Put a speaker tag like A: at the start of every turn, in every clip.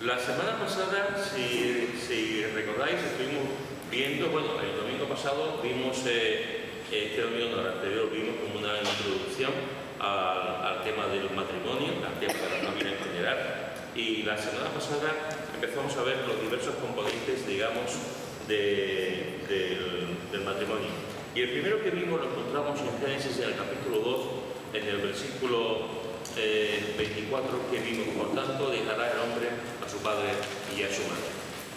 A: La semana pasada, si recordáis, estuvimos viendo, bueno, el domingo pasado vimos, este domingo no, el anterior, vimos como una introducción al tema del matrimonio, al tema de la familia en general, y la semana pasada empezamos a ver los diversos componentes, digamos, del matrimonio. Y el primero que vimos lo encontramos en Génesis, en el capítulo 2, en el versículo 24, que vimos: por tanto dejará el hombre a su padre y a su madre.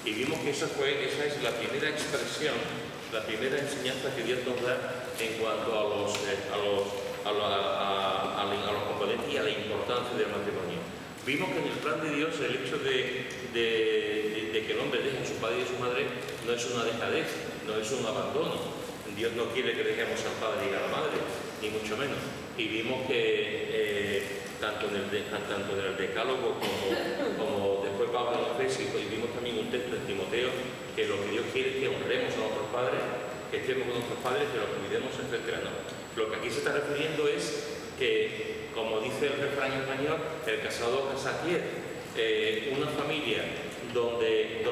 A: Y vimos que esa es la primera expresión, la primera enseñanza que Dios nos da en cuanto a los componentes y a la importancia del matrimonio. Vimos que en el plan de Dios el hecho de que el hombre deje a su padre y a su madre no es una dejadez, no es un abandono. Dios no quiere que dejemos al padre y a la madre, ni mucho menos. Y vimos que tanto en el decálogo como después Pablo en los Efesios, y vimos también un texto en Timoteo, que lo que Dios quiere es que honremos a nuestros padres, que estemos con nuestros padres, que los cuidemos, etc. No. Lo que aquí se está refiriendo es que, como dice el refrán español, el casado casa quiere. Una familia donde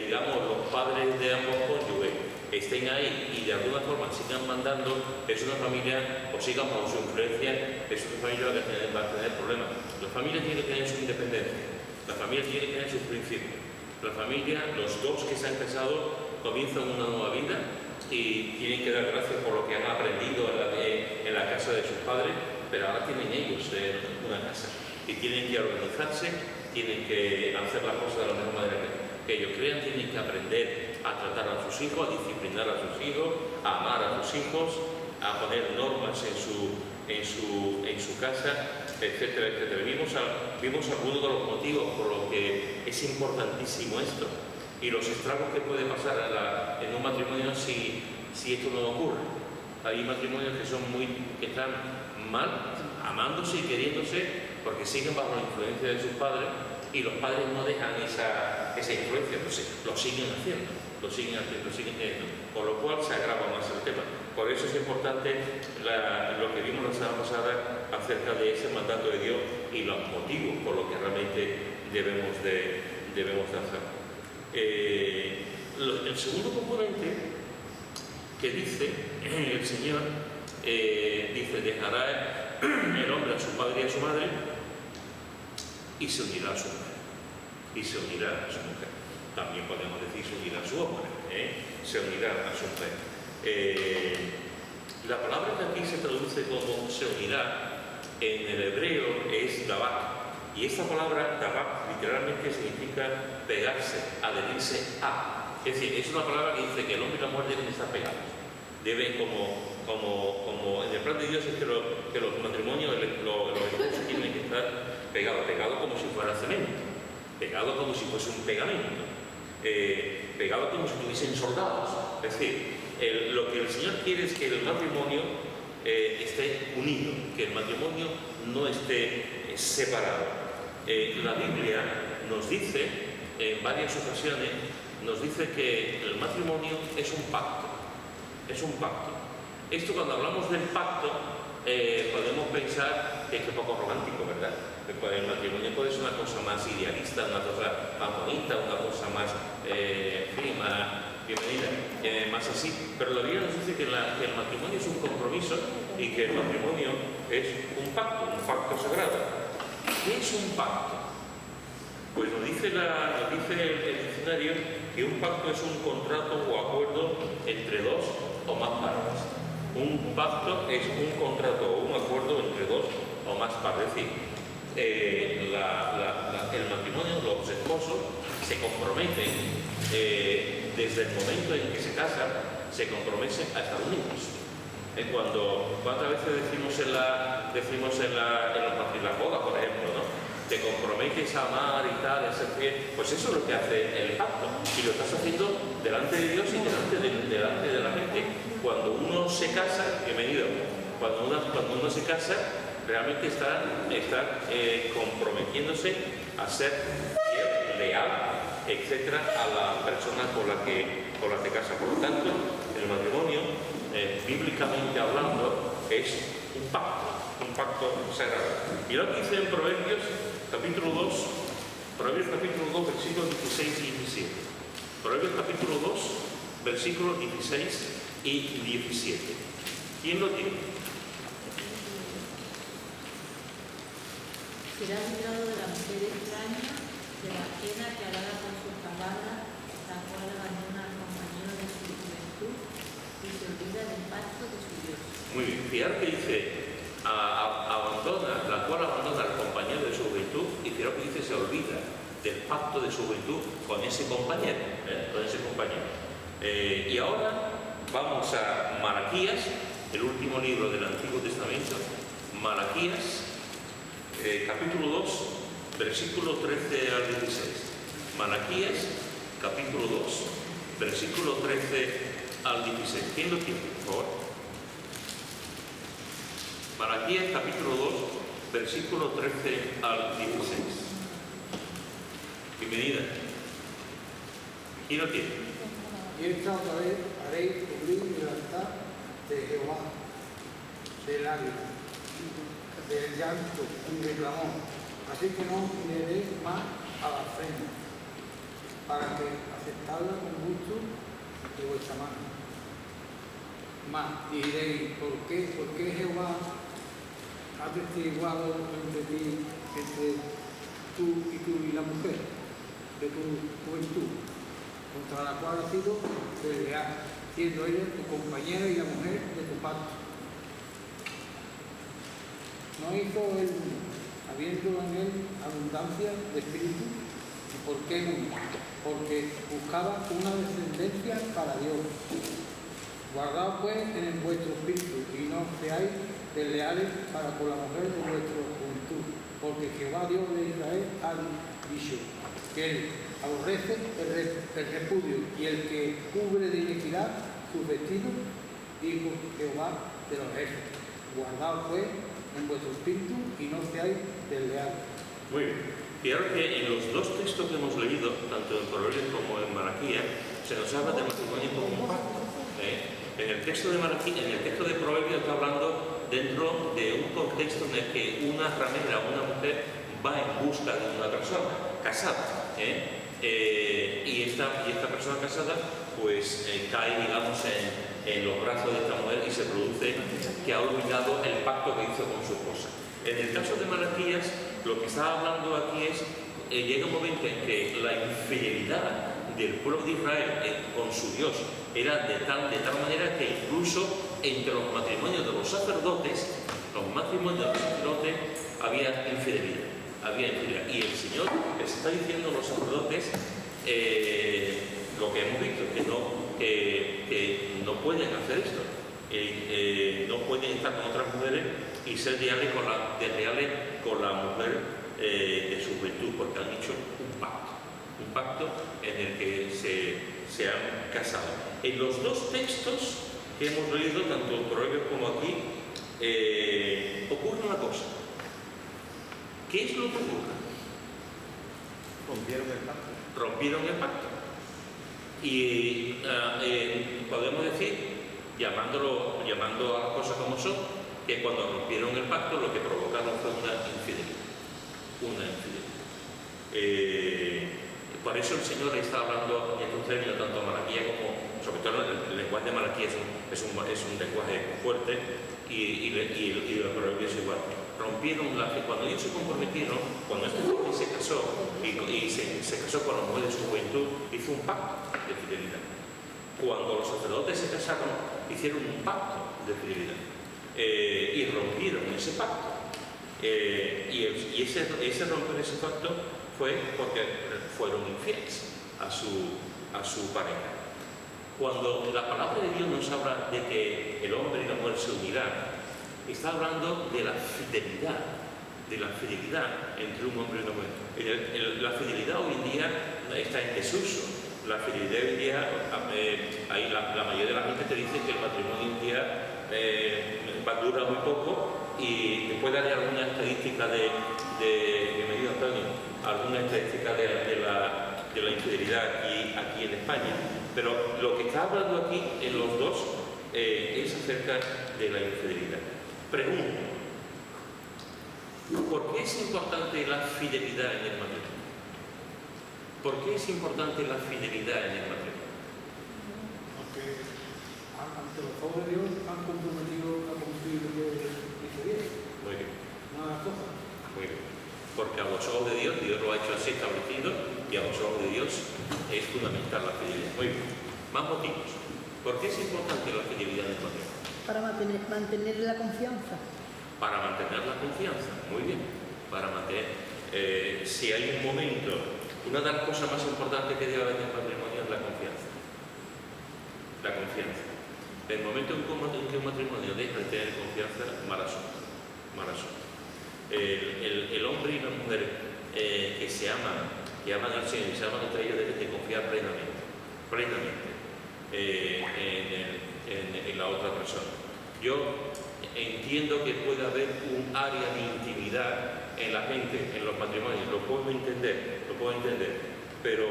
A: digamos los padres de ambos cónyuges estén ahí y de alguna forma sigan mandando, es una familia, o sigan bajo su influencia, es una familia que va a tener problemas. La familia tiene que tener su independencia, la familia tiene que tener sus principios. La familia, los dos que se han casado, comienzan una nueva vida y tienen que dar gracias por lo que han aprendido en la casa de sus padres, pero ahora tienen ellos una casa y tienen que organizarse, tienen que hacer las cosas de la mejor manera que ellos crean, tienen que aprender a tratar a sus hijos, a disciplinar a sus hijos, a amar a sus hijos, a poner normas en su casa, etcétera, etcétera. Vimos algunos de los motivos por los que es importantísimo esto y los estragos que puede pasar en un matrimonio si esto no ocurre. Hay matrimonios que están mal, amándose y queriéndose porque siguen bajo la influencia de sus padres, y los padres no dejan esa influencia, entonces lo siguen haciendo, por lo cual se agrava más el tema. Por eso es importante lo que vimos la semana pasada acerca de ese mandato de Dios y los motivos por los que realmente debemos de hacer. El segundo componente que dice el Señor, dice: dejará el hombre a su padre y a su madre y se unirá a su mujer. Y se unirá a su mujer. También podemos decir se unirá a su hombre, se unirá a su mujer. La palabra que aquí se traduce como se unirá en el hebreo es dabak, y esta palabra dabak literalmente significa pegarse, adherirse a. Es decir, es una palabra que dice que el hombre y la mujer deben estar pegados. Deben, como en el plan de Dios es que los matrimonios, los esposos tienen que estar pegados como si fuera cemento, pegados como si fuese un pegamento, pegados como si tuviesen soldados. Es decir, lo que el Señor quiere es que el matrimonio esté unido, que el matrimonio no esté separado. La Biblia nos dice, en varias ocasiones, nos dice que el matrimonio es un pacto. Es un pacto. Esto, cuando hablamos del pacto, podemos pensar que es un poco romántico, ¿verdad? El matrimonio puede ser una cosa más idealista, una cosa más bonita, una cosa más, más bienvenida, más así. Pero la Biblia nos dice que el matrimonio es un compromiso y que el matrimonio es un pacto sagrado. ¿Qué es un pacto? Pues nos dice el diccionario que un pacto es un contrato o acuerdo entre dos o más partes. Un pacto es un contrato o un acuerdo entre dos o más partes. Es decir, el matrimonio, los esposos se comprometen desde el momento en que se casan, se comprometen a estar unidos. ¿Cuántas veces decimos en las bodas, por ejemplo, ¿no? Te comprometes a amar y tal, a ser fiel? Pues eso es lo que hace el pacto, y lo estás haciendo delante de Dios y delante de la gente. Cuando uno se casa, bienvenido, cuando uno se casa, realmente está comprometiéndose a ser fiel, leal, etcétera, a la persona con la que casa. Por lo tanto, el matrimonio, bíblicamente hablando, es un pacto sagrado. Y lo que dice en Proverbios capítulo 2, versículo versículos 16 y 17. Proverbios capítulo 2, versículos 16 y 17. ¿Quién lo tiene?
B: Será librado de la mujer extraña, de la ajena que halaga con sus palabras, la cual abandona al compañero de su juventud y se olvida del pacto de su Dios.
A: Muy bien, fijaros que dice, la cual abandona al compañero de su juventud, y fijaros que dice, se olvida del pacto de su juventud con ese compañero. Y ahora vamos a Malaquías, el último libro del Antiguo Testamento, Malaquías, capítulo 2, versículo 13 al 16. Malaquías, capítulo 2, versículo 13 al 16. ¿Quién lo tiene, por favor? Malaquías, capítulo 2, versículo 13 al 16. Bienvenida. ¿Quién lo tiene?
C: Y esta otra vez haréis cubrir el altar de Jehová, del águila, del llanto y del clamor. Así que no miréis más a la ofrenda, para que aceptarla con gusto de vuestra mano. Más diréis, ¿por qué Jehová ha testiguado entre ti, entre tú y la mujer de tu juventud, contra la cual has sido desleal, siendo ella tu compañera y la mujer de tu pacto? ¿No hizo él, habiendo en él abundancia de espíritu? ¿Y por qué no? Porque buscaba una descendencia para Dios. Guardaos pues en vuestro espíritu y no seáis desleales para con la mujer de vuestra juventud, porque Jehová Dios de Israel ha dicho que él aborrece el repudio y el que cubre de iniquidad sus vestidos, dijo Jehová de los ejércitos. Guardaos pues en vuestro espíritu y no seáis desleales.
A: Muy bien. Fijaros que en los dos textos que hemos leído, tanto en Proverbios como en Malaquías, se nos habla del matrimonio como un pacto. En el texto de Malaquías, en el texto de Proverbios está hablando dentro de un contexto en el que una ramera, una mujer, va en busca de una persona casada. Y esta persona casada pues cae, digamos, en los brazos de esta mujer y se produce que ha olvidado el pacto que hizo con su esposa. En el caso de Malaquías, lo que está hablando aquí es, llega un momento en que la infidelidad del pueblo de Israel con su Dios era de tal manera que incluso entre los matrimonios de los sacerdotes, había infidelidad. Y el Señor les está diciendo a los sacerdotes lo que hemos visto, que no pueden hacer esto, no pueden estar con otras mujeres y ser desleales con la mujer de su juventud, porque han hecho un pacto en el que se han casado. En los dos textos que hemos leído, tanto en Proverbios como aquí, ocurre una cosa. ¿Qué es lo que ocurre? Rompieron el pacto. Y podemos decir, llamando a las cosas como son, que cuando rompieron el pacto lo que provocaron fue una infidelidad. Por eso el Señor está hablando en estos términos tanto a Malaquías como, sobre todo el lenguaje de Malaquías es un lenguaje fuerte y los Proverbios igual. Rompieron cuando ellos se comprometieron, cuando este joven se casó y se casó con la mujer de su juventud, hizo un pacto de fidelidad. Cuando los sacerdotes se casaron, hicieron un pacto de fidelidad y rompieron ese pacto. Y ese romper ese pacto fue porque fueron infieles a su pareja. Cuando la palabra de Dios nos habla de que el hombre y la mujer se unirán, está hablando de la fidelidad entre un hombre y una mujer. La fidelidad hoy en día está en desuso. La fidelidad hoy en día, la mayoría de la gente te dice que el matrimonio hoy en día dura muy poco, y te puede dar alguna estadística bienvenido Antonio, alguna estadística de la infidelidad aquí en España, pero lo que está hablando aquí en los dos es acerca de la infidelidad. Pregunto, ¿por qué es importante la fidelidad en el matrimonio? ¿Por qué es importante la fidelidad en el matrimonio?
C: Porque ante los ojos de Dios han comprometido a cumplir lo que dice Dios.
A: Muy bien,
C: Una de las cosas.
A: muy bien. Porque a los ojos de Dios, Dios lo ha hecho así establecido, y a los ojos de Dios es fundamental la fidelidad. Muy bien. Más motivos. ¿Por qué es importante la fidelidad en el matrimonio?
D: Para mantener la confianza.
A: Para mantener la confianza. Muy bien. Para mantener... si hay un momento... Una de las cosas más importantes que debe haber en el matrimonio es la confianza. La confianza. El momento en que un matrimonio deja de tener confianza, mala suerte. Mala suerte. El hombre y la mujer que se aman al Señor y se aman entre ellos deben de confiar plenamente en la otra persona. Yo entiendo que puede haber un área de intimidad en la gente, en los matrimonios, lo puedo entender, pero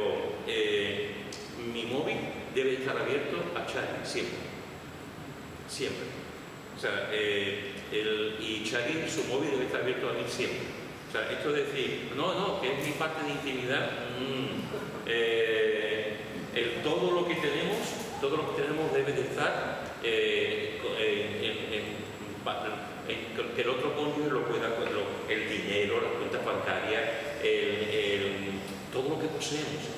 A: mi móvil debe estar abierto a Charlie siempre. O sea, y Charlie, su móvil debe estar abierto a mí siempre. O sea, esto de decir, no, que es mi parte de intimidad, todo lo que tenemos debe de estar que el otro cónyuge lo pueda, el dinero, las cuentas bancarias, todo lo que poseemos,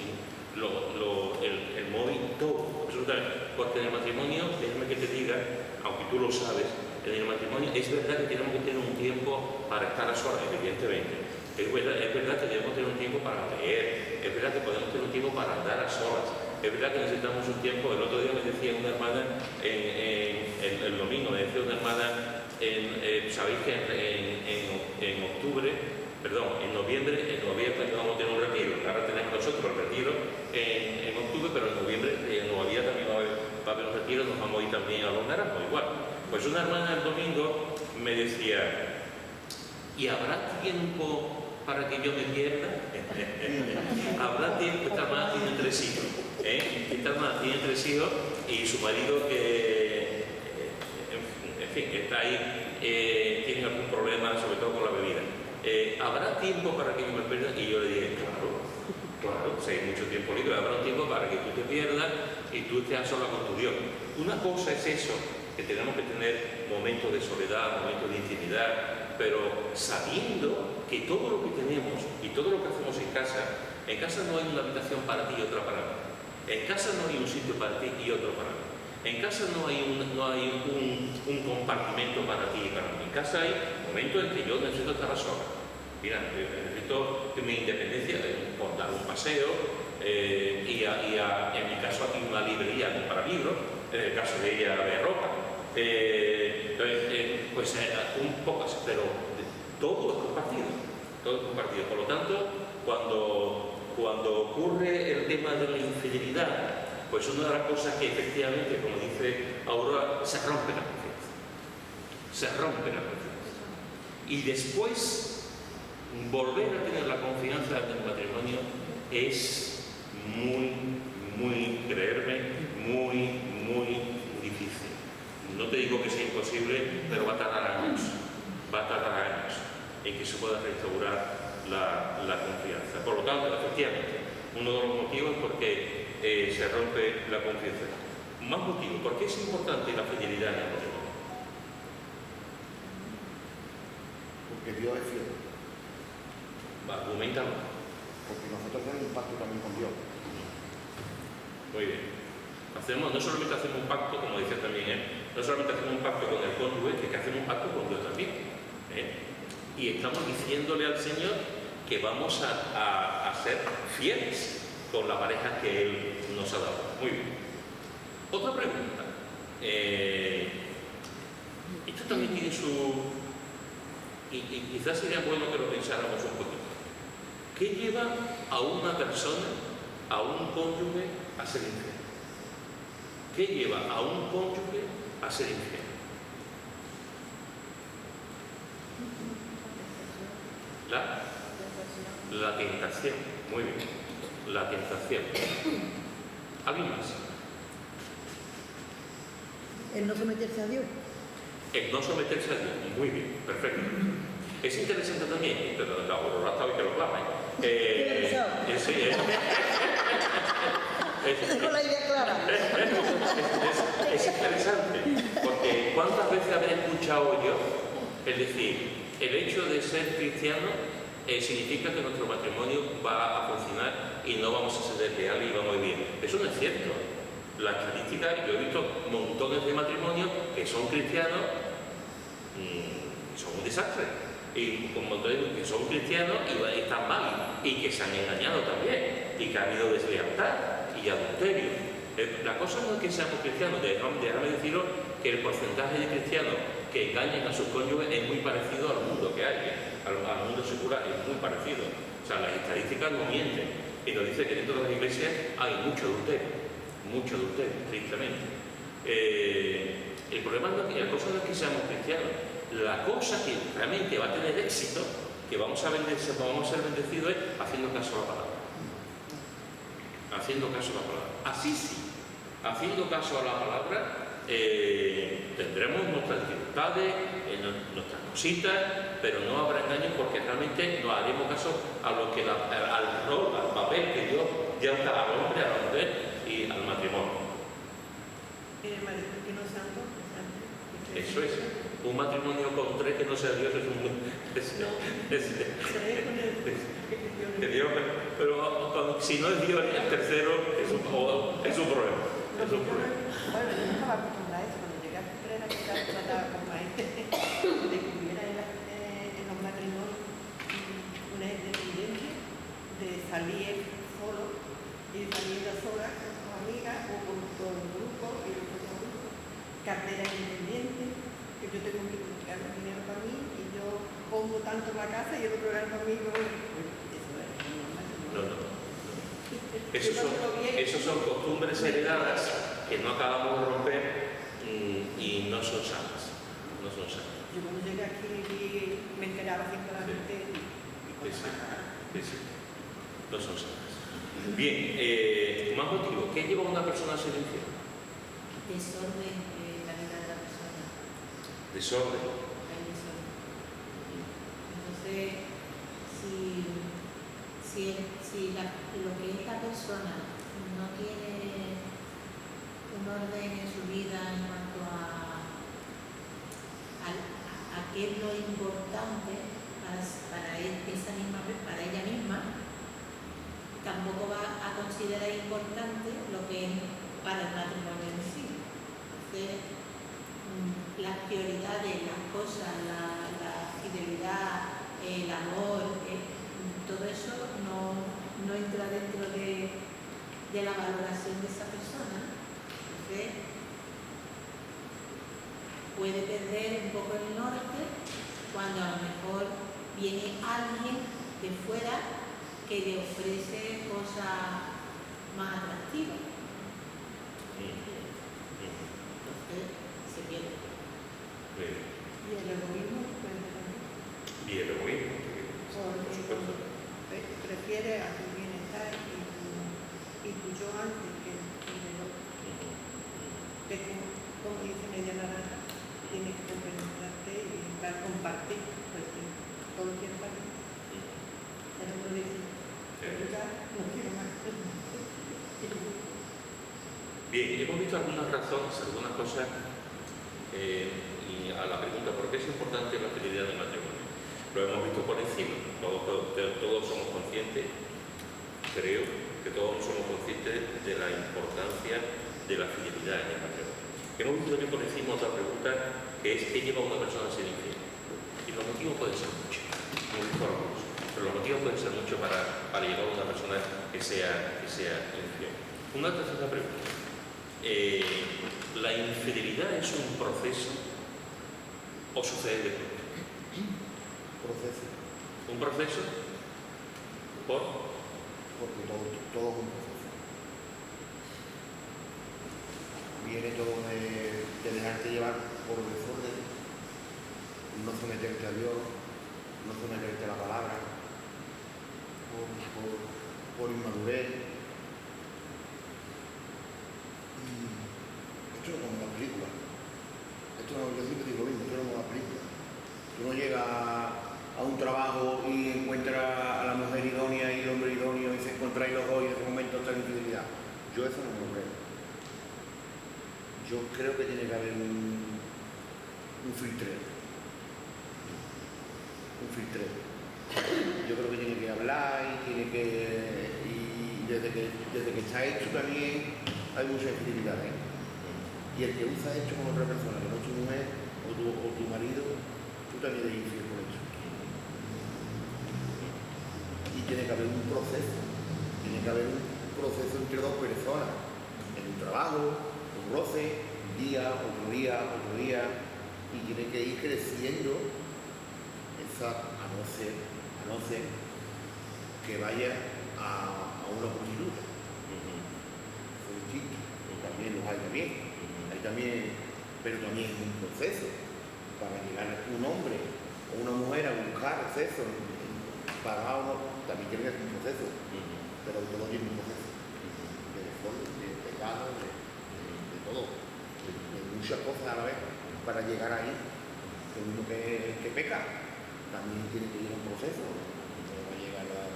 A: el móvil, todo, absolutamente. Porque en el matrimonio, déjame que te diga, aunque tú lo sabes, en el matrimonio es verdad que tenemos que tener un tiempo para estar a solas, evidentemente. Es verdad que debemos tener un tiempo para leer, es verdad que podemos tener un tiempo para andar a solas, es verdad que necesitamos un tiempo. El otro día me decía una hermana, el domingo me decía una hermana, sabéis que en noviembre vamos a tener un retiro. Ahora tenemos nosotros el retiro en octubre, pero en noviembre también va a haber un retiro, nos vamos a ir también a los naranjos, igual. Pues una hermana el domingo me decía, ¿y habrá tiempo para que yo me pierda? Habrá tiempo. Esta hermana tiene 3 hijos, esta hermana tiene 3 hijos y su marido en fin, que está ahí, tiene algún problema, sobre todo con la bebida. ¿Habrá tiempo para que yo me pierda? Y yo le dije, claro, si hay mucho tiempo libre, habrá un tiempo para que tú te pierdas y tú estés sola con tu Dios. Una cosa es eso, que tenemos que tener momentos de soledad, momentos de intimidad, pero sabiendo que todo lo que tenemos y todo lo que hacemos en casa no hay una habitación para ti y otra para mí. En casa no hay un sitio para ti y otro para mí. En casa no hay un compartimento para ti y para mí. En casa hay momentos en que yo necesito estar a solas. Mira, necesito mi independencia, por dar un paseo, en mi caso aquí una librería para libros, en el caso de ella de ropa. Un poco así, pero todo es compartido. Por lo tanto, cuando ocurre el tema de la infidelidad, pues una de las cosas que efectivamente, como dice Aurora, se rompe la confianza. Y después, volver a tener la confianza en el matrimonio es creerme, muy difícil. No te digo que sea imposible, pero va a tardar años en que se pueda restaurar la confianza. Por lo tanto, efectivamente, uno de los motivos es porque se rompe la confianza. Más motivos, ¿por qué es importante la fidelidad en el matrimonio?
E: Porque Dios es fiel.
A: Argumentalo.
E: Porque nosotros tenemos un pacto también con Dios.
A: Muy bien. No solamente hacemos un pacto, como decía también él, no solamente hacemos un pacto con el cónyuge, que hacemos un pacto con Dios también. Y estamos diciéndole al Señor que vamos a ser fieles con la pareja que Él nos ha dado. Muy bien. Otra pregunta. Esto también tiene su... Y quizás sería bueno que lo pensáramos un poquito. ¿Qué lleva a una persona, a un cónyuge, a ser infiel? ¿Qué lleva a un cónyuge a ser infiel? La tentación. Muy bien. La tentación. ¿Alguien más?
D: El no someterse a Dios.
A: El no someterse a Dios. Muy bien, perfecto. Es interesante también, pero la Aurora está hoy que lo clama. Sí,
D: Tengo la idea clara.
A: Es interesante, porque ¿cuántas veces habré escuchado yo? Es decir, el hecho de ser cristiano significa que nuestro matrimonio va a funcionar y no vamos a ser leales y vamos a vivir. Eso no es cierto. La estadística, yo he visto montones de matrimonios que son cristianos y son un desastre. Y con montones que son cristianos y están mal y que se han engañado también y que ha habido deslealtad y adulterio. La cosa no es que seamos cristianos, déjame deciros que el porcentaje de cristianos que engañan a sus cónyuges es muy parecido al mundo que hay, al mundo secular, es muy parecido. O sea, las estadísticas no mienten y nos dice que dentro de las iglesias hay mucho adulterio, tristemente. El problema no es que, la cosa no es que seamos cristianos, la cosa que realmente va a tener éxito, que vamos a ser bendecidos, es haciendo caso a la palabra. Haciendo caso a la palabra. Así sí, haciendo caso a la palabra, tendremos nuestras dificultades, nuestras cositas, pero no habrá engaños porque realmente no haremos caso a lo que al rol, al papel que Dios ya da al hombre, a la mujer y al matrimonio. Eso es. Un matrimonio con tres que no sea Dios es un... pero si no es Dios el tercero es un problema. Es un problema.
F: Bueno, yo no estaba acostumbrada a eso. Cuando llegué a Futrera, que trataba con maíz, descubriera en los matrimonios una independencia de salir solo y saliendo sola con sus amigas o con un grupo y después con grupo. Cartera independiente, que yo tengo que buscar dinero para mí y yo pongo tanto en la casa y el otro gana para mí. Eso es
A: No. Esos son costumbres heredadas que no acabamos de romper y no son sanas. No son sanas.
F: Yo cuando llegué aquí me enteraba simplemente
A: Sí. No son sanas. Bien, más motivos. ¿Qué lleva a una persona a ser infiel?
B: Desorden en la vida de la persona.
A: Desorden.
B: Hay desorden. Entonces, si lo que es la persona no tiene un orden en su vida en cuanto a qué es lo importante para ella misma, tampoco va a considerar importante lo que es para el matrimonio en sí. Entonces, las prioridades, las cosas, la fidelidad, el amor, todo eso no entra dentro de la valoración de esa persona. Entonces, puede perder un poco el norte cuando a lo mejor viene alguien de fuera que le ofrece cosas más atractivas. Entonces, se pierde.
F: y el egoísmo
A: Y el egoísmo, por supuesto.
F: prefiere a tu bienestar y tu yo antes que el de otro. Es como dice Media Naranja, tienes que compenetrarte y para compartir, porque todo quiere para ti. El otro dice, no quiero más.
A: Bien, hemos visto algunas razones, algunas cosas, y a la pregunta ¿por qué es importante la fidelidad del matrimonio? Lo hemos visto por encima, todos somos conscientes, creo que todos somos conscientes de la importancia de la fidelidad en el matrimonio. Hemos visto también por encima otra pregunta que es ¿qué lleva a una persona a ser infiel? Y los motivos pueden ser muchos, hemos visto algunos, pero los motivos pueden ser muchos para llevar a una persona que sea infiel. Una tercera pregunta. ¿La infidelidad es un proceso o sucede de pronto?
E: Proceso.
A: ¿Un proceso?
E: Porque todo es un proceso. Viene todo de dejarte llevar por desorden, no someterte a Dios, no someterte a la palabra, por inmadurez. Esto no es como una película. Yo siempre digo lo mismo, esto no es como una película. Tú no llegas a un trabajo y encuentras a la mujer idónea y el hombre idóneo y se encontráis los dos y en ese momento está la infidelidad. Eso Yo eso no me lo creo. Yo creo que tiene que haber un filtreo. Un filtreo. Yo creo que tiene que hablar y tiene que... Y desde que está hecho también hay mucha infidelidad, ¿eh? Y el que usa esto con otra persona, que no es tu mujer o tu marido, tú también eres infiel por eso. Y tiene que haber un proceso. Tiene que haber un proceso entre dos personas. En un trabajo, un roce, un día, otro día, y tiene que ir creciendo esa, a no ser que vaya a una prostituta. Eso es distinto. También los hay también, pero también es un proceso para llegar a un hombre o una mujer a buscar sexo para uno, también tiene que ser un proceso, pero todo tiene un proceso de esfuerzo, de pecado, de todo, de muchas cosas a la vez para llegar ahí. Lo mismo que peca también tiene que ir a un proceso, no va a llegar a...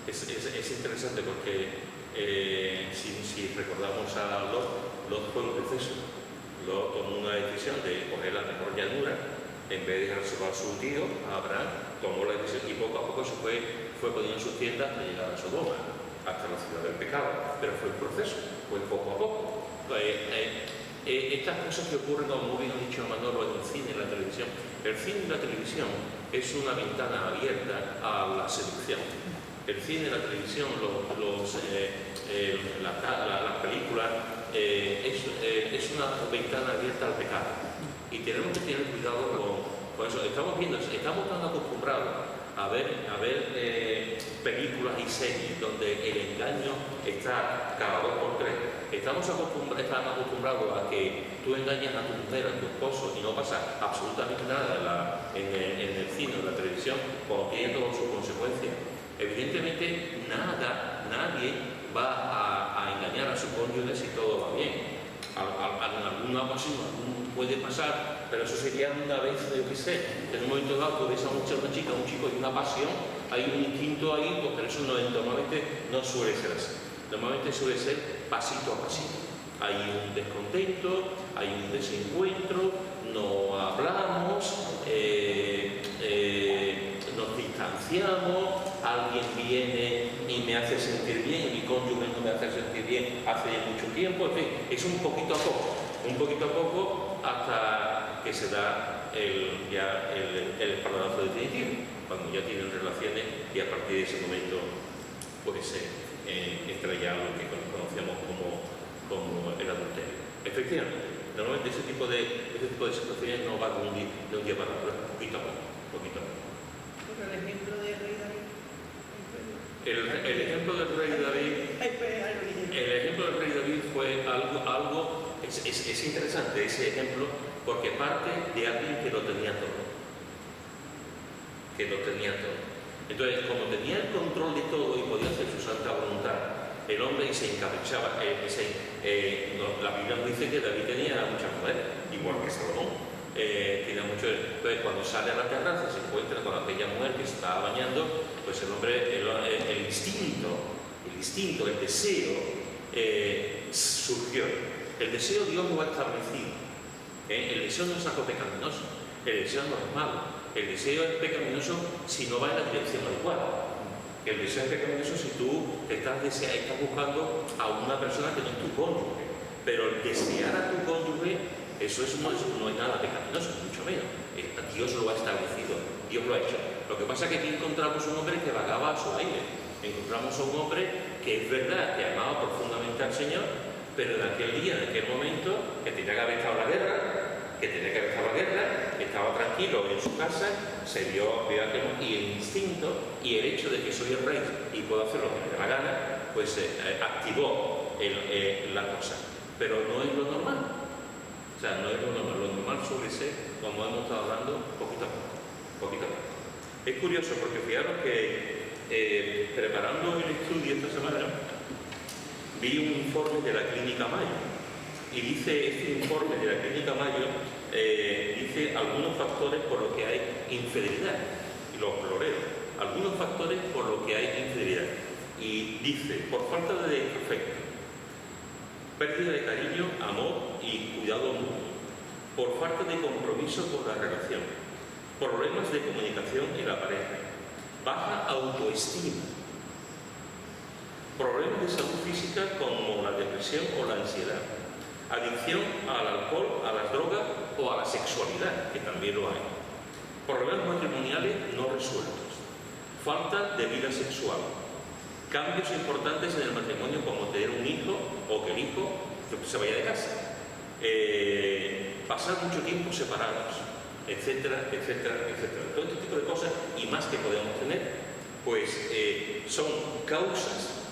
A: Es interesante porque si recordamos a Lot fue un proceso. Lot tomó una decisión de coger la mejor llanura en vez de dejarse a su tío, a Abraham, tomó la decisión y poco a poco se fue poniendo en sus tiendas para llegar a Sodoma, hasta la ciudad del pecado, pero fue un proceso, fue poco a poco. Estas cosas que ocurren, como bien ha dicho Manolo, en el cine y en la televisión, el cine y la televisión es una ventana abierta a la seducción. El cine y la televisión, las películas, es una ventana abierta al pecado. Y tenemos que tener cuidado con eso. Estamos tan acostumbrados a ver películas y series donde el engaño está cada 2 por 3. Estamos acostumbrados a que tú engañas a tu mujer, a tu esposo y no pasa absolutamente nada en el cine o en la televisión, cuando tiene todas sus consecuencias. Evidentemente nadie va a engañar a su cónyuge si todo va bien. En alguna ocasión puede pasar, pero eso sería una vez, yo qué sé, en un momento dado tú ves a una chica, un chico y una pasión, hay un instinto ahí, pues, pero eso normalmente no suele ser así. Normalmente suele ser pasito a pasito. Hay un descontento, hay un desencuentro, no hablamos, nos distanciamos, alguien viene y me hace sentir bien, mi cónyuge no me hace sentir bien hace mucho tiempo, en fin, es un poquito a poco hasta que se da el espaldarazo definitivo, cuando ya tienen relaciones y a partir de ese momento pues entra ya lo que conocemos como el adulterio. Efectivamente, normalmente ese tipo de situaciones no va de un día para otro, poquito a poco.
F: Pero el ejemplo del rey David.
A: El ejemplo del rey David fue algo es interesante ese ejemplo porque parte de alguien que lo tenía todo. Entonces, como tenía el control de todo y podía hacer su santa voluntad, el hombre se encaprichaba. La Biblia nos dice que David tenía muchas mujeres, igual que Salomón. Entonces, cuando sale a la terraza se encuentra con aquella mujer que se estaba bañando, pues el hombre, el instinto, el deseo surgió. El deseo Dios lo ha establecido. El deseo no es algo pecaminoso, el deseo no es malo. El deseo es pecaminoso si no va en la dirección adecuada. El deseo es pecaminoso si tú estás buscando a una persona que no es tu cónyuge. Pero el desear a tu cónyuge, eso no es nada pecaminoso, mucho menos. Dios lo ha establecido, Dios lo ha hecho. Lo que pasa es que aquí encontramos un hombre que vagaba a su aire. Encontramos a un hombre que es verdad que amaba profundamente al Señor, pero en aquel día, en aquel momento, que tenía que haber estado la guerra, estaba tranquilo en su casa, se vio y el instinto y el hecho de que soy el rey y puedo hacer lo que me dé la gana, pues activó la cosa. Pero no es lo normal. O sea, no es lo normal suele ser, como hemos estado hablando, poquito a poco. Es curioso porque fijaros que preparando el estudio esta semana vi un informe de la Clínica Mayo y dice este informe de la Clínica Mayo dice algunos factores por los que hay infidelidad y los floreo, algunos factores por los que hay infidelidad y dice por falta de desafecto, pérdida de cariño, amor y cuidado mutuo, por falta de compromiso con la relación, problemas de comunicación en la pareja, baja autoestima, problemas de salud física como la depresión o la ansiedad, adicción al alcohol, a las drogas o a la sexualidad, que también lo hay, problemas matrimoniales no resueltos, falta de vida sexual, cambios importantes en el matrimonio como tener un hijo o que el hijo se vaya de casa, pasar mucho tiempo separados, etcétera, etcétera, etcétera. Todo este tipo de cosas y más que podemos tener, pues son causas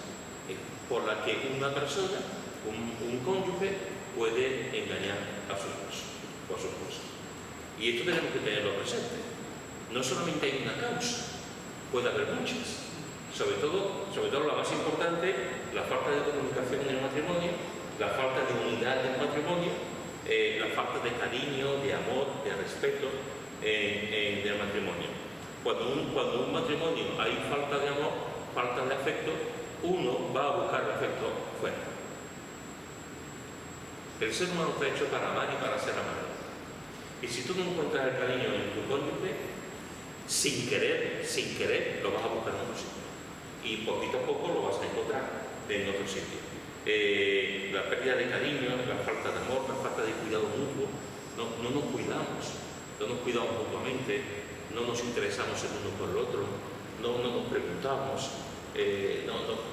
A: por las que una persona, un cónyuge, puede engañar a su esposo o a su esposa. Y esto tenemos que tenerlo presente. No solamente hay una causa, puede haber muchas. Sobre todo la más importante, la falta de comunicación en el matrimonio, la falta de unidad del matrimonio, la falta de cariño, de amor, de respeto en el matrimonio. Cuando un matrimonio hay falta de amor, falta de afecto, uno va a buscar el afecto fuera. El ser humano está hecho para amar y para ser amado. Y si tú no encuentras el cariño en tu cónyuge, sin querer, lo vas a buscar en otro sitio. Y poquito a poco lo vas a encontrar en otro sitio. La pérdida de cariño, la falta de amor, la falta de cuidado mutuo, no nos cuidamos mutuamente, no nos interesamos el uno por el otro, no nos preguntamos,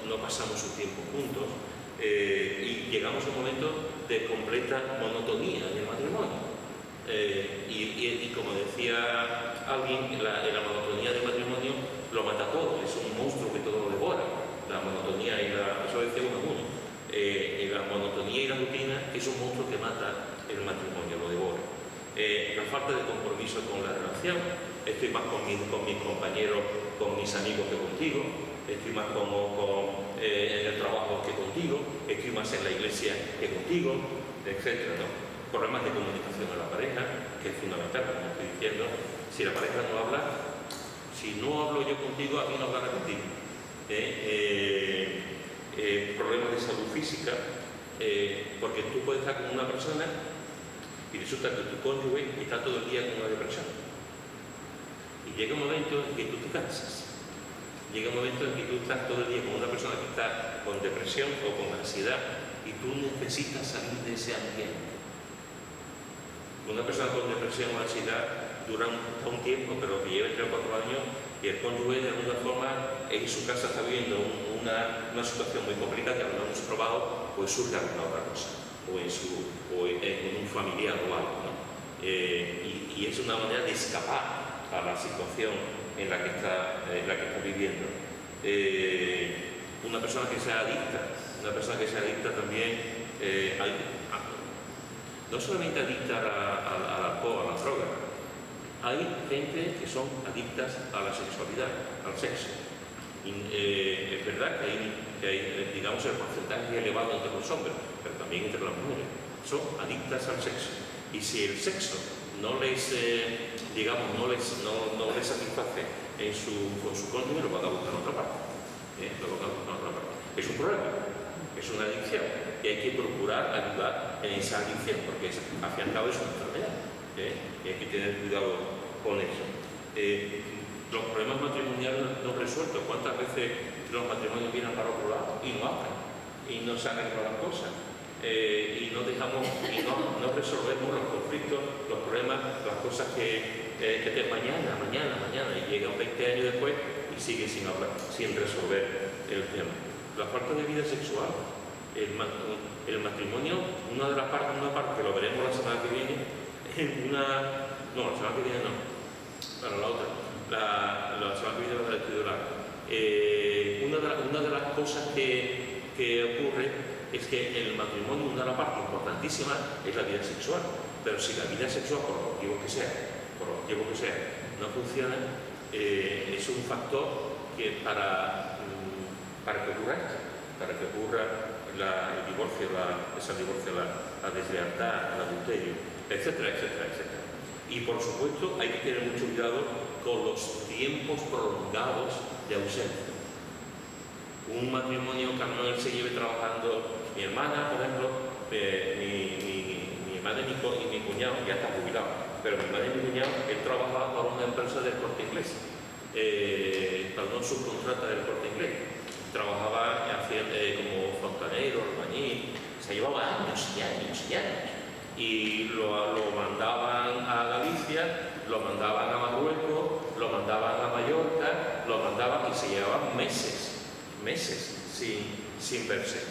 A: no pasamos un tiempo juntos y llegamos a un momento de completa monotonía en el matrimonio. Y como decía alguien, la monotonía del matrimonio lo mata todo, es un monstruo que todo lo devora. La monotonía y eso decía uno. La monotonía y la rutina es un monstruo que mata el matrimonio, lo devora. La falta de compromiso con la relación, estoy más con mis compañeros, con mis amigos que contigo, estoy más en el trabajo que contigo, estoy más en la iglesia que contigo, etc., ¿no? Problemas de comunicación en la pareja, que es fundamental, como estoy diciendo. Si la pareja no habla, si no hablo yo contigo, a mí no hablará contigo. Problemas de salud física, porque tú puedes estar con una persona y resulta que tu cónyuge está todo el día con una depresión. Y llega un momento en que tú te cansas. Llega un momento en que tú estás todo el día con una persona que está con depresión o con ansiedad y tú necesitas salir de ese ambiente. Una persona con depresión o ansiedad dura un tiempo, pero que lleva 3 o 4 años y el cónyuge de alguna forma en su casa está viviendo una situación muy complicada que no hemos probado, pues surge alguna otra cosa, o en un familiar o algo, ¿no? Y es una manera de escapar a la situación en la que está viviendo. Una persona que sea adicta también, no solamente adicta al alcohol, a la droga, hay gente que son adictas a la sexualidad, al sexo. Es verdad que hay, digamos, el porcentaje elevado entre los hombres, pero también entre las mujeres. Son adictas al sexo. Y si el sexo no les satisface con su cónyuge, lo van a buscar en otra parte. Es un problema, es una adicción. Y hay que procurar ayudar en esa adicción, porque al fin y al cabo es una enfermedad. Y hay que tener cuidado con eso. Los problemas matrimoniales no resueltos. ¿Cuántas veces los matrimonios vienen para otro lado y no hablan? Y no se arreglan las cosas. Y no resolvemos los conflictos, los problemas, las cosas que te mañana, y llegan 20 años después y sigue sin hablar, sin resolver el tema. La falta de vida sexual, el matrimonio, una parte que lo veremos la semana que viene, la semana que viene no, para la otra, la semana que viene va a estudiar. Una de las cosas que ocurre es que en el matrimonio una de las partes importantísimas es la vida sexual, pero si la vida sexual, por los motivos que sea, no funciona, es un factor que para que ocurra el divorcio, la deslealtad, el adulterio, etcétera, etcétera, etcétera. Y por supuesto hay que tener mucho cuidado con los tiempos prolongados de ausencia. Un matrimonio que a lo mejor se lleve trabajando, mi hermana, por ejemplo, mi madre y mi cuñado, ya está jubilado, pero mi madre y mi cuñado, él trabajaba para una empresa del Corte Inglés, para una subcontrata del Corte Inglés. Trabajaba como fontanero, albañil, se llevaba años y años y años. Y lo mandaban a Galicia, lo mandaban a Marruecos, lo mandaban a Mallorca, lo mandaban y se llevaban meses sin verse.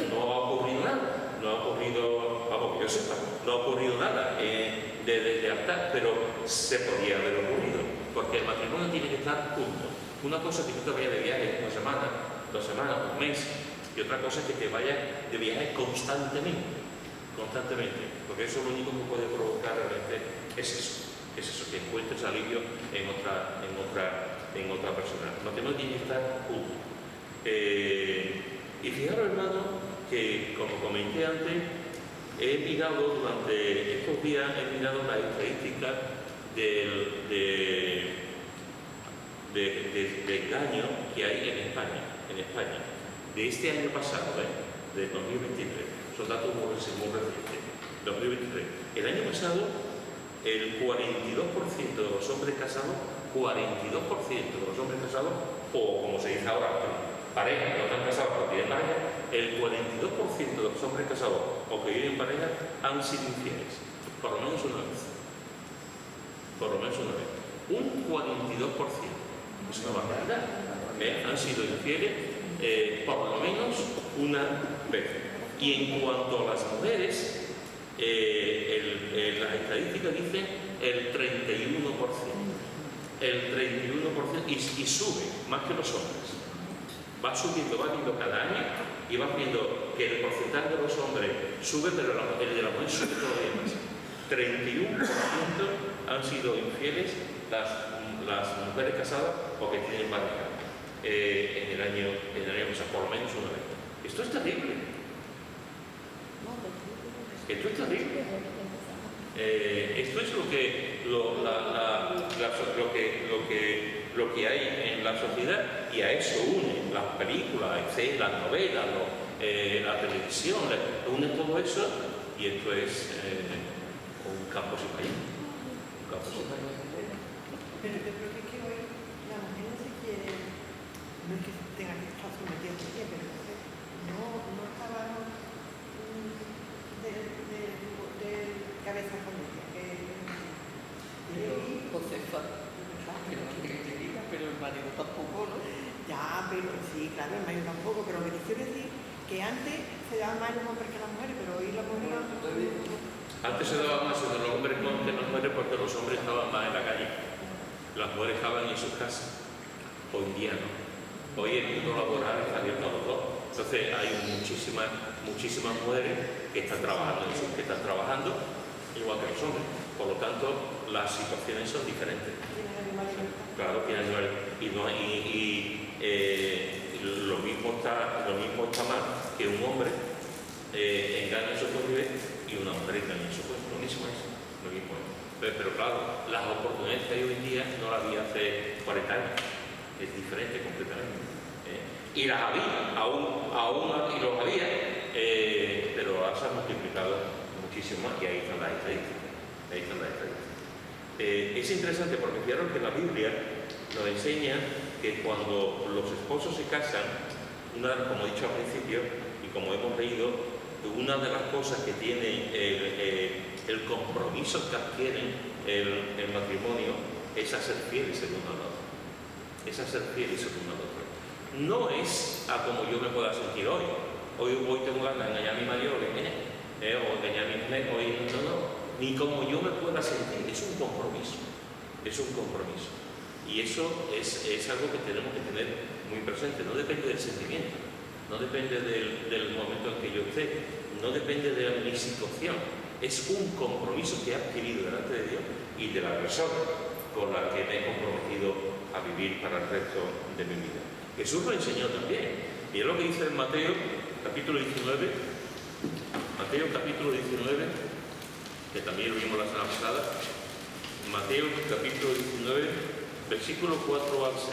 A: No ha ocurrido nada, no ha ocurrido, vamos, que yo sepa, no ha ocurrido nada de altar, pero se podía haber ocurrido, porque el matrimonio tiene que estar junto. Una cosa es que tú te vayas de viaje una semana, 2 semanas, un mes, y otra cosa es que te vayas de viaje constantemente, porque eso lo único que puede provocar realmente es eso, que encuentres alivio en otra persona. El matrimonio tiene que estar junto. Y fijaros, hermano, que como comenté antes, he mirado durante estos días, las estadísticas de engaño que hay en España, de este año pasado, de 2023, son datos muy recientes, 2023. El año pasado, el 42% de los hombres casados, o como se dice ahora, parejas no están casados pero tienen pareja, el 42% de los hombres casados o que viven en pareja han sido infieles, por lo menos una vez. Un 42%. Es una barbaridad. Han sido infieles por lo menos una vez. Y en cuanto a las mujeres, las estadísticas dicen el 31%. Y sube más que los hombres. Va subiendo, va viendo cada año y va viendo que el porcentaje de los hombres sube, pero el de la mujer sube todavía más. 31% han sido infieles las mujeres casadas o que tienen pareja en el año pasado, por lo menos una vez. Esto es terrible. Esto es lo que hay en la sociedad, y a eso une las películas, las novelas, la televisión, une todo eso, y esto es un campo sin país.
F: Pero yo creo que hoy la mujer no se quiere, no es que tenga que estar sometida a ella, pero no acabamos de cabeza con ella.
G: Pero el marido tampoco, ¿no?
F: Ya, pero sí, claro, el marido tampoco, pero lo que quiero decir que antes se daban más los hombres que las mujeres, pero hoy las mujeres...
A: Antes se daba más en los hombres que las mujeres porque los hombres estaban más en la calle. Las mujeres estaban en sus casas. Hoy en día no. Hoy el mundo laboral está abierto a los dos. Entonces hay muchísimas mujeres que están trabajando igual que los hombres. Por lo tanto, las situaciones son diferentes. Claro, tienen animales. Lo mismo está mal que un hombre engañe a su cónyuge y una mujer engaña a su cónyuge. Lo mismo es. Pero claro, las oportunidades que hay hoy en día no las había hace 40 años. Es diferente completamente. Y las había, y los había, pero ahora se han multiplicado muchísimo más, y ahí están las estadísticas. Es interesante porque fijaros que la Biblia nos enseña que cuando los esposos se casan, como he dicho al principio y como hemos leído, una de las cosas que tiene el compromiso que adquieren el matrimonio es a ser fieles el uno al otro. No es a como yo me pueda sentir hoy. Hoy tengo ganas de engañar a mi marido, o engañar a mi mujer, no. Ni como yo me pueda sentir. Es un compromiso. Y eso es algo que tenemos que tener muy presente. No depende del sentimiento, no depende del momento en que yo esté, no depende de mi situación. Es un compromiso que he adquirido delante de Dios y de la persona con la que me he comprometido a vivir para el resto de mi vida. Jesús lo enseñó también. Y es lo que dice en Mateo capítulo 19, que también lo vimos la semana pasada. Mateo capítulo 19, versículo 4 al 6.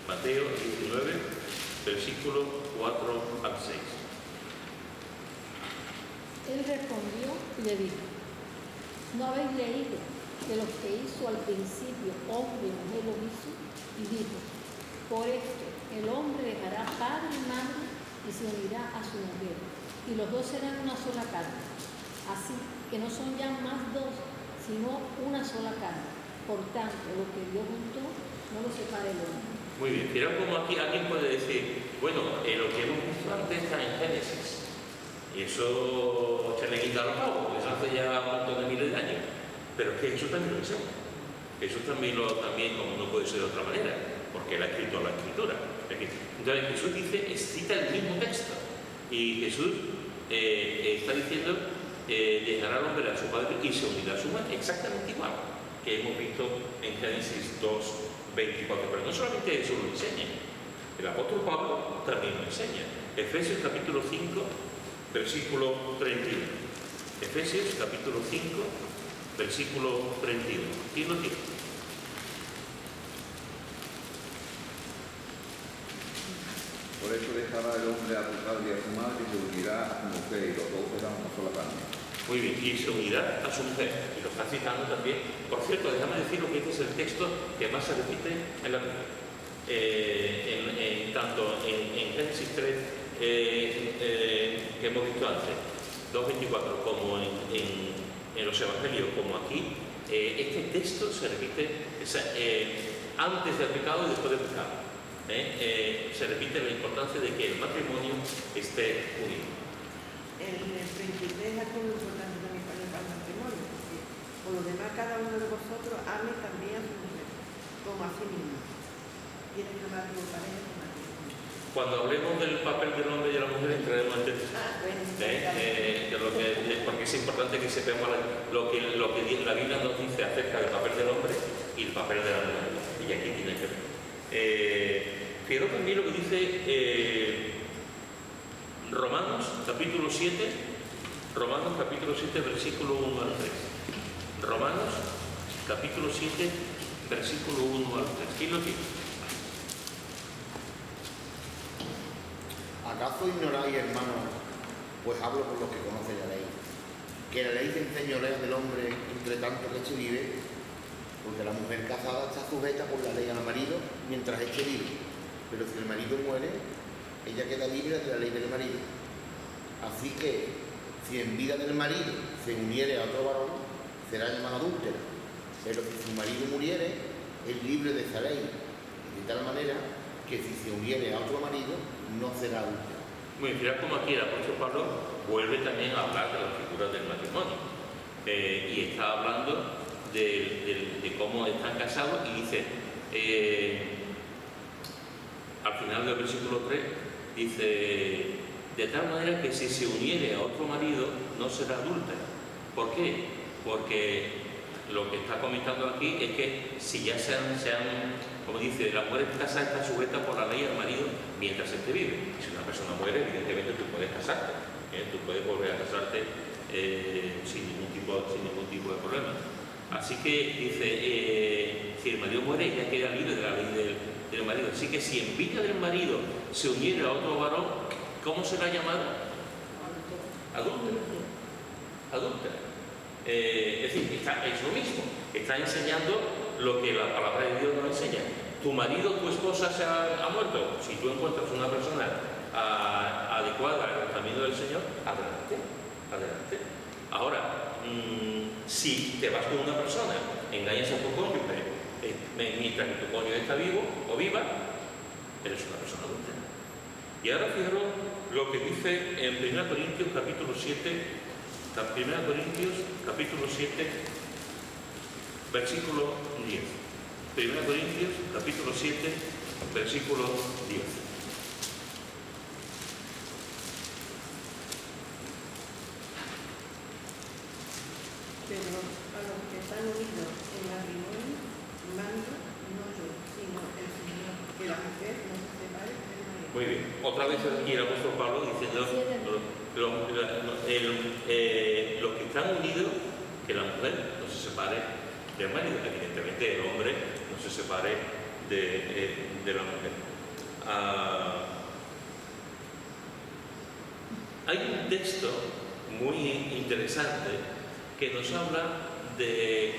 A: Mateo 19, versículo 4 al 6.
H: Jesús respondió y le dijo: ¿no habéis leído que lo que hizo al principio hombre y mujer lo hizo? Y dijo: por esto el hombre dejará padre y madre y se unirá a su mujer, y los dos serán una sola carne. Así que no son ya más dos, sino una sola carne. Por tanto, lo que Dios juntó, no lo separe el hombre.
A: Muy bien, fijaos como aquí alguien puede decir, bueno, lo que hemos visto antes está en Génesis, y eso se le quita al pavo, porque eso hace ya un montón de miles de años, pero es que Jesús también lo enseña. Jesús también, como no puede ser de otra manera, porque él ha escrito la Escritura. Entonces Jesús cita el mismo texto, y Jesús está diciendo, dejará al hombre a su padre y se unirá a su madre, exactamente igual que hemos visto en Génesis 2:24, pero no solamente eso lo enseña, el apóstol Pablo también lo enseña. Efesios capítulo 5, versículo 31. Efesios capítulo 5, versículo 31. ¿Quién lo tiene?
I: Por eso dejará el hombre a su padre y a su madre y se unirá a su mujer, y los dos serán una sola carne.
A: Muy bien, y se unirá a su mujer, y lo está citando también. Por cierto, déjame decir lo que este es el texto que más se repite en la Biblia. Tanto en Génesis 3, que hemos visto antes, 2:24, como en los Evangelios, como aquí, este texto se repite antes del pecado y después del pecado. Se repite la importancia de que el matrimonio esté unido.
F: El 23 es algo muy importante también para el matrimonio, porque por lo demás cada uno de vosotros ame también a su mujer, como a sí mismo. Tiene que amar a su pareja como a sí mismo.
A: Cuando hablemos del papel del hombre y de la mujer entraremos en texto. Porque es importante que sepamos lo que la Biblia nos dice acerca del papel del hombre y el papel de la mujer. Y aquí tiene que ver. Fijaros también lo que dice Romanos capítulo 7, versículo 1 al 3. Romanos capítulo 7, versículo 1 al 3. ¿Quién lo tiene?
E: ¿Acaso ignoráis, hermanos, pues hablo por los que conocen la ley, que la ley se enseñorea del hombre entre tanto que éste vive? Porque la mujer casada está sujeta por la ley al marido mientras éste vive, pero si el marido muere, ella queda libre de la ley del marido. Así que, si en vida del marido se uniere a otro varón, será llamada adúltera, pero si su marido muriere, es libre de esa ley, de tal manera que si se uniere a otro marido, no será adúltera.
A: Muy bien, mirad cómo aquí el apóstol Pablo vuelve también a hablar de la figura del matrimonio, y está hablando de cómo están casados, y dice, al final del versículo 3, dice, de tal manera que si se uniere a otro marido, no será adúltera. ¿Por qué? Porque lo que está comentando aquí es que si ya sean como dice, la mujer casada está sujeta por la ley al marido mientras éste vive. Si una persona muere, evidentemente tú puedes casarte, tú puedes volver a casarte sin ningún tipo de problema. Así que dice, si el marido muere, ya queda libre de la ley del marido. Así que si en vida del marido se uniera a otro varón, ¿cómo será llamado? Adúltera. Es decir, es lo mismo. Está enseñando lo que la palabra de Dios nos enseña. Tu marido, tu esposa ha muerto. Si tú encuentras una persona adecuada al camino del Señor, adelante. Ahora, si te vas con una persona, engañas a tu cónyuge, mientras que tu cónyuge está vivo o viva, eres una persona adúltera. Y ahora fijaros lo que dice en 1 Corintios capítulo 7, versículo 10. 1 Corintios capítulo 7, versículo 10.
F: Pero a los que están unidos en matrimonio, mando no yo, sino el Señor, que la mujer no se separe del marido.
A: Muy bien. Otra vez aquí el apóstol Pablo diciendo los que están unidos, que la mujer no se separe del marido. Evidentemente el hombre no se separe de la mujer. Hay un texto muy interesante que nos habla de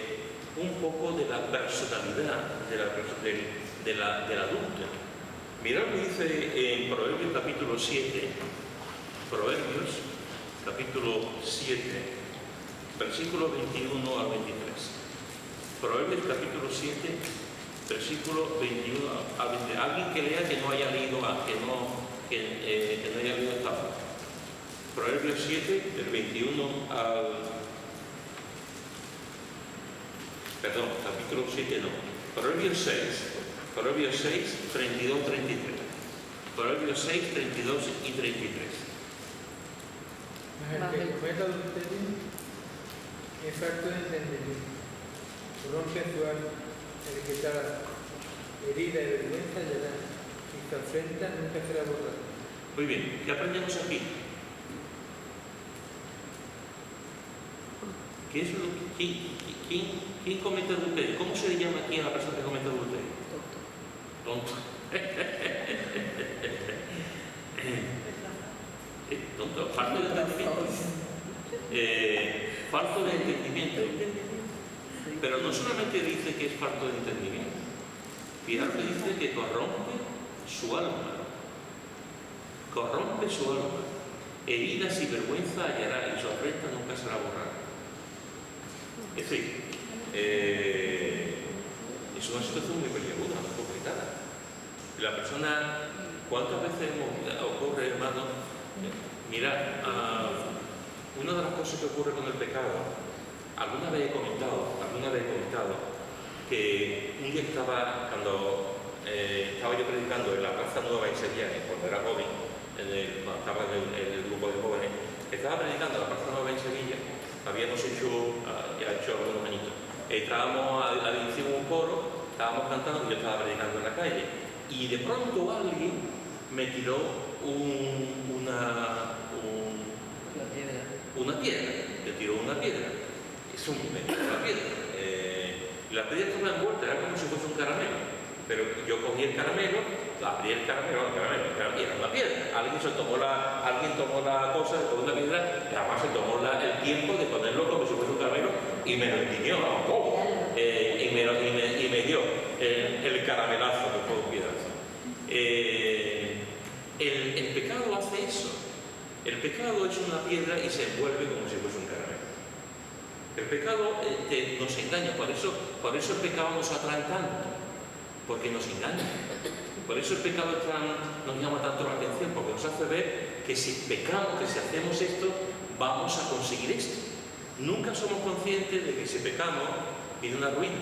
A: un poco de la personalidad del adulto. Mirad lo que dice en Proverbios capítulo 7, Proverbios capítulo 7, versículo 21 al 23. Proverbios capítulo 7, versículo 21 al 23. Alguien que lea que no haya leído que no haya leído esta parte. Proverbios 7, del 21 al... Perdón, capítulo 7 no. Proverbios 6, 32, 33. Proverbios 6, 32 y 33.
C: Mas el que cometa adulterio es falto de entendimiento. Rompe su alma, el que está herida y vergüenza hallará, y se afrenta nunca será borrado.
A: Muy bien, ¿qué aprendemos aquí? ¿Qué es lo que, ¿quién comete adulterio? ¿Cómo se le llama aquí a la persona que comete adulterio? Tonto. Tonto, falto de entendimiento. Falto de entendimiento. Pero no solamente dice que es falto de entendimiento. Fíjate, dice que corrompe su alma. Corrompe su alma. Heridas y vergüenza hallará y su afrenta nunca será borrada. Es decir, es una situación muy peligrosa, muy complicada. La persona, ¿cuántas veces ocurre, hermano? Mira, una de las cosas que ocurre con el pecado, alguna vez he comentado que un día cuando estaba yo predicando en la Plaza Nueva en Sevilla, cuando era joven, cuando estaba en el grupo de jóvenes, estaba predicando en la Plaza Nueva en Sevilla. Habíamos hecho, ya he hecho algunos añitos, hicimos un coro, estábamos cantando y yo estaba predicando en la calle. Y de pronto alguien me tiró una piedra, le tiró una piedra. Es me tiró una piedra. La piedra estaba envuelta, era como si fuese un caramelo. Pero yo cogí el caramelo, abrí el caramelo, y era una piedra. Alguien tomó la cosa, tomó una piedra, y además se tomó el tiempo de ponerlo como si fuese un caramelo y me lo imprimió, y me dio el caramelazo que fue un piedrazo. El pecado hace eso. El pecado es una piedra y se envuelve como si fuese un caramelo. El pecado nos engaña, por eso el pecado nos atrae tanto. Porque nos engaña. Por eso el pecado nos llama tanto la atención, porque nos hace ver que si pecamos, que si hacemos esto, vamos a conseguir esto. Nunca somos conscientes de que si pecamos viene una ruina.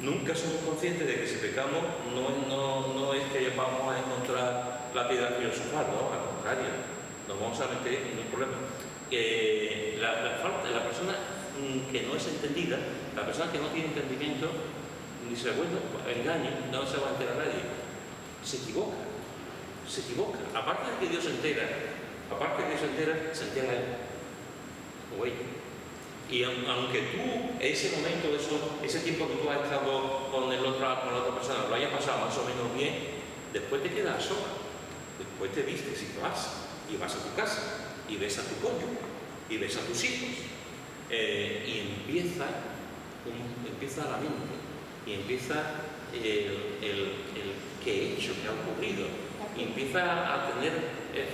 A: Nunca somos conscientes de que si pecamos no es que vamos a encontrar la piedra filosofal, no, al contrario, nos vamos a meter en un problema. La persona que no es entendida, la persona que no tiene entendimiento, dice, bueno, engaño, no se va a enterar nadie. Se equivoca. Aparte de que Dios se entera, se entera él. O ella. Y aunque tú, ese momento, ese tiempo que tú has estado con la otra persona, lo hayas pasado más o menos bien, después te quedas sola. Después te vistes y te vas. Y vas a tu casa. Y ves a tu cónyuge. Y ves a tus hijos. Y empieza la mente. Y empieza el que he hecho, que ha ocurrido. Y empieza a tener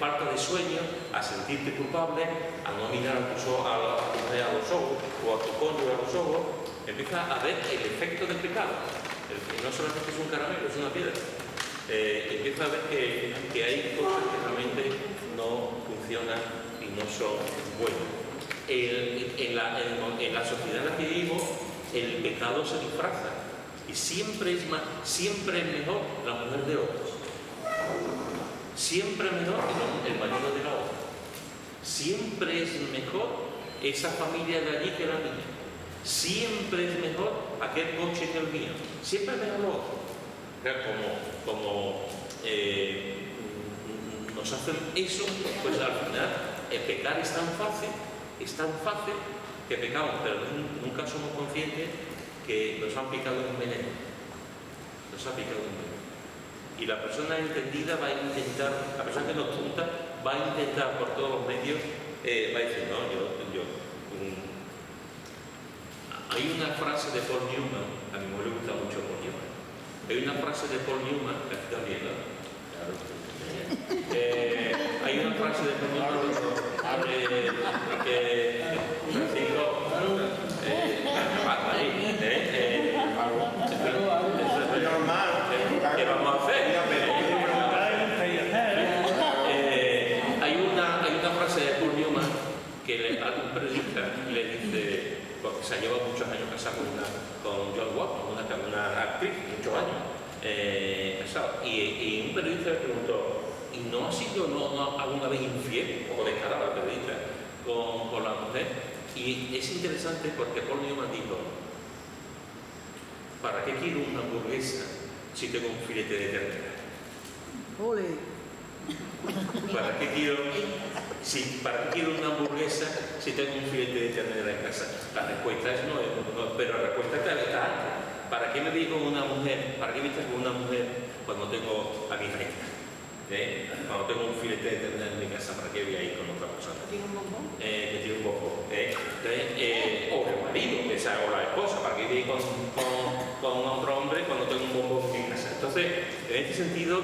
A: falta de sueño, a sentirte culpable, a no mirar a tu mujer a los ojos o a tu cónyuge a los ojos. Empieza a ver el efecto del pecado. No solamente es un caramelo, es una piedra. Empieza a ver que hay cosas que realmente no funcionan y no son buenas. En la sociedad en la que vivimos, el pecado se disfraza. Y siempre es mejor la mujer de otros. Siempre es mejor el marido de la otra. Siempre es mejor esa familia de allí que la mía. Siempre es mejor aquel coche que el mío. Siempre es mejor lo otro. O sea, como nos hacen eso, pues al final el pecar es tan fácil que pecamos, pero nunca somos conscientes que nos han picado un veneno. Y la persona entendida va a intentar, la persona que no es tonta, va a intentar por todos los medios va a decir, no, hay una frase de Paul Newman, a mi mujer le gusta mucho Paul Newman. Hay una frase de Paul Newman, aquí también, ¿no? Claro. Hay una frase de Paul Newman que ¿qué vamos a hacer? Hay una frase de Paul Newman que algún periodista le dice, porque se ha llevado muchos años casado con John Watson, una actriz, muchos años casado, y un periodista le preguntó, ¿y no ha sido alguna vez infiel o descarado el periodista con la mujer? Y es interesante porque Paul Newman dijo, ¿para qué quiero una hamburguesa si tengo un filete de ternera?
D: Ole.
A: ¿Para qué quiero una hamburguesa si tengo un filete de ternera en casa? La respuesta es no, pero la respuesta está antes. ¿Para qué me voy con una mujer? ¿Para qué me estás con una mujer cuando tengo a mi hija? Cuando tengo un filete de ternera en mi casa, ¿para qué voy a ir con otra persona?
F: ¿Tiene un bombón?
A: Que tiene un bombón. O el marido, o la esposa, ¿para qué voy a ir con otro hombre cuando tengo un bombón en mi casa? Entonces, en este sentido,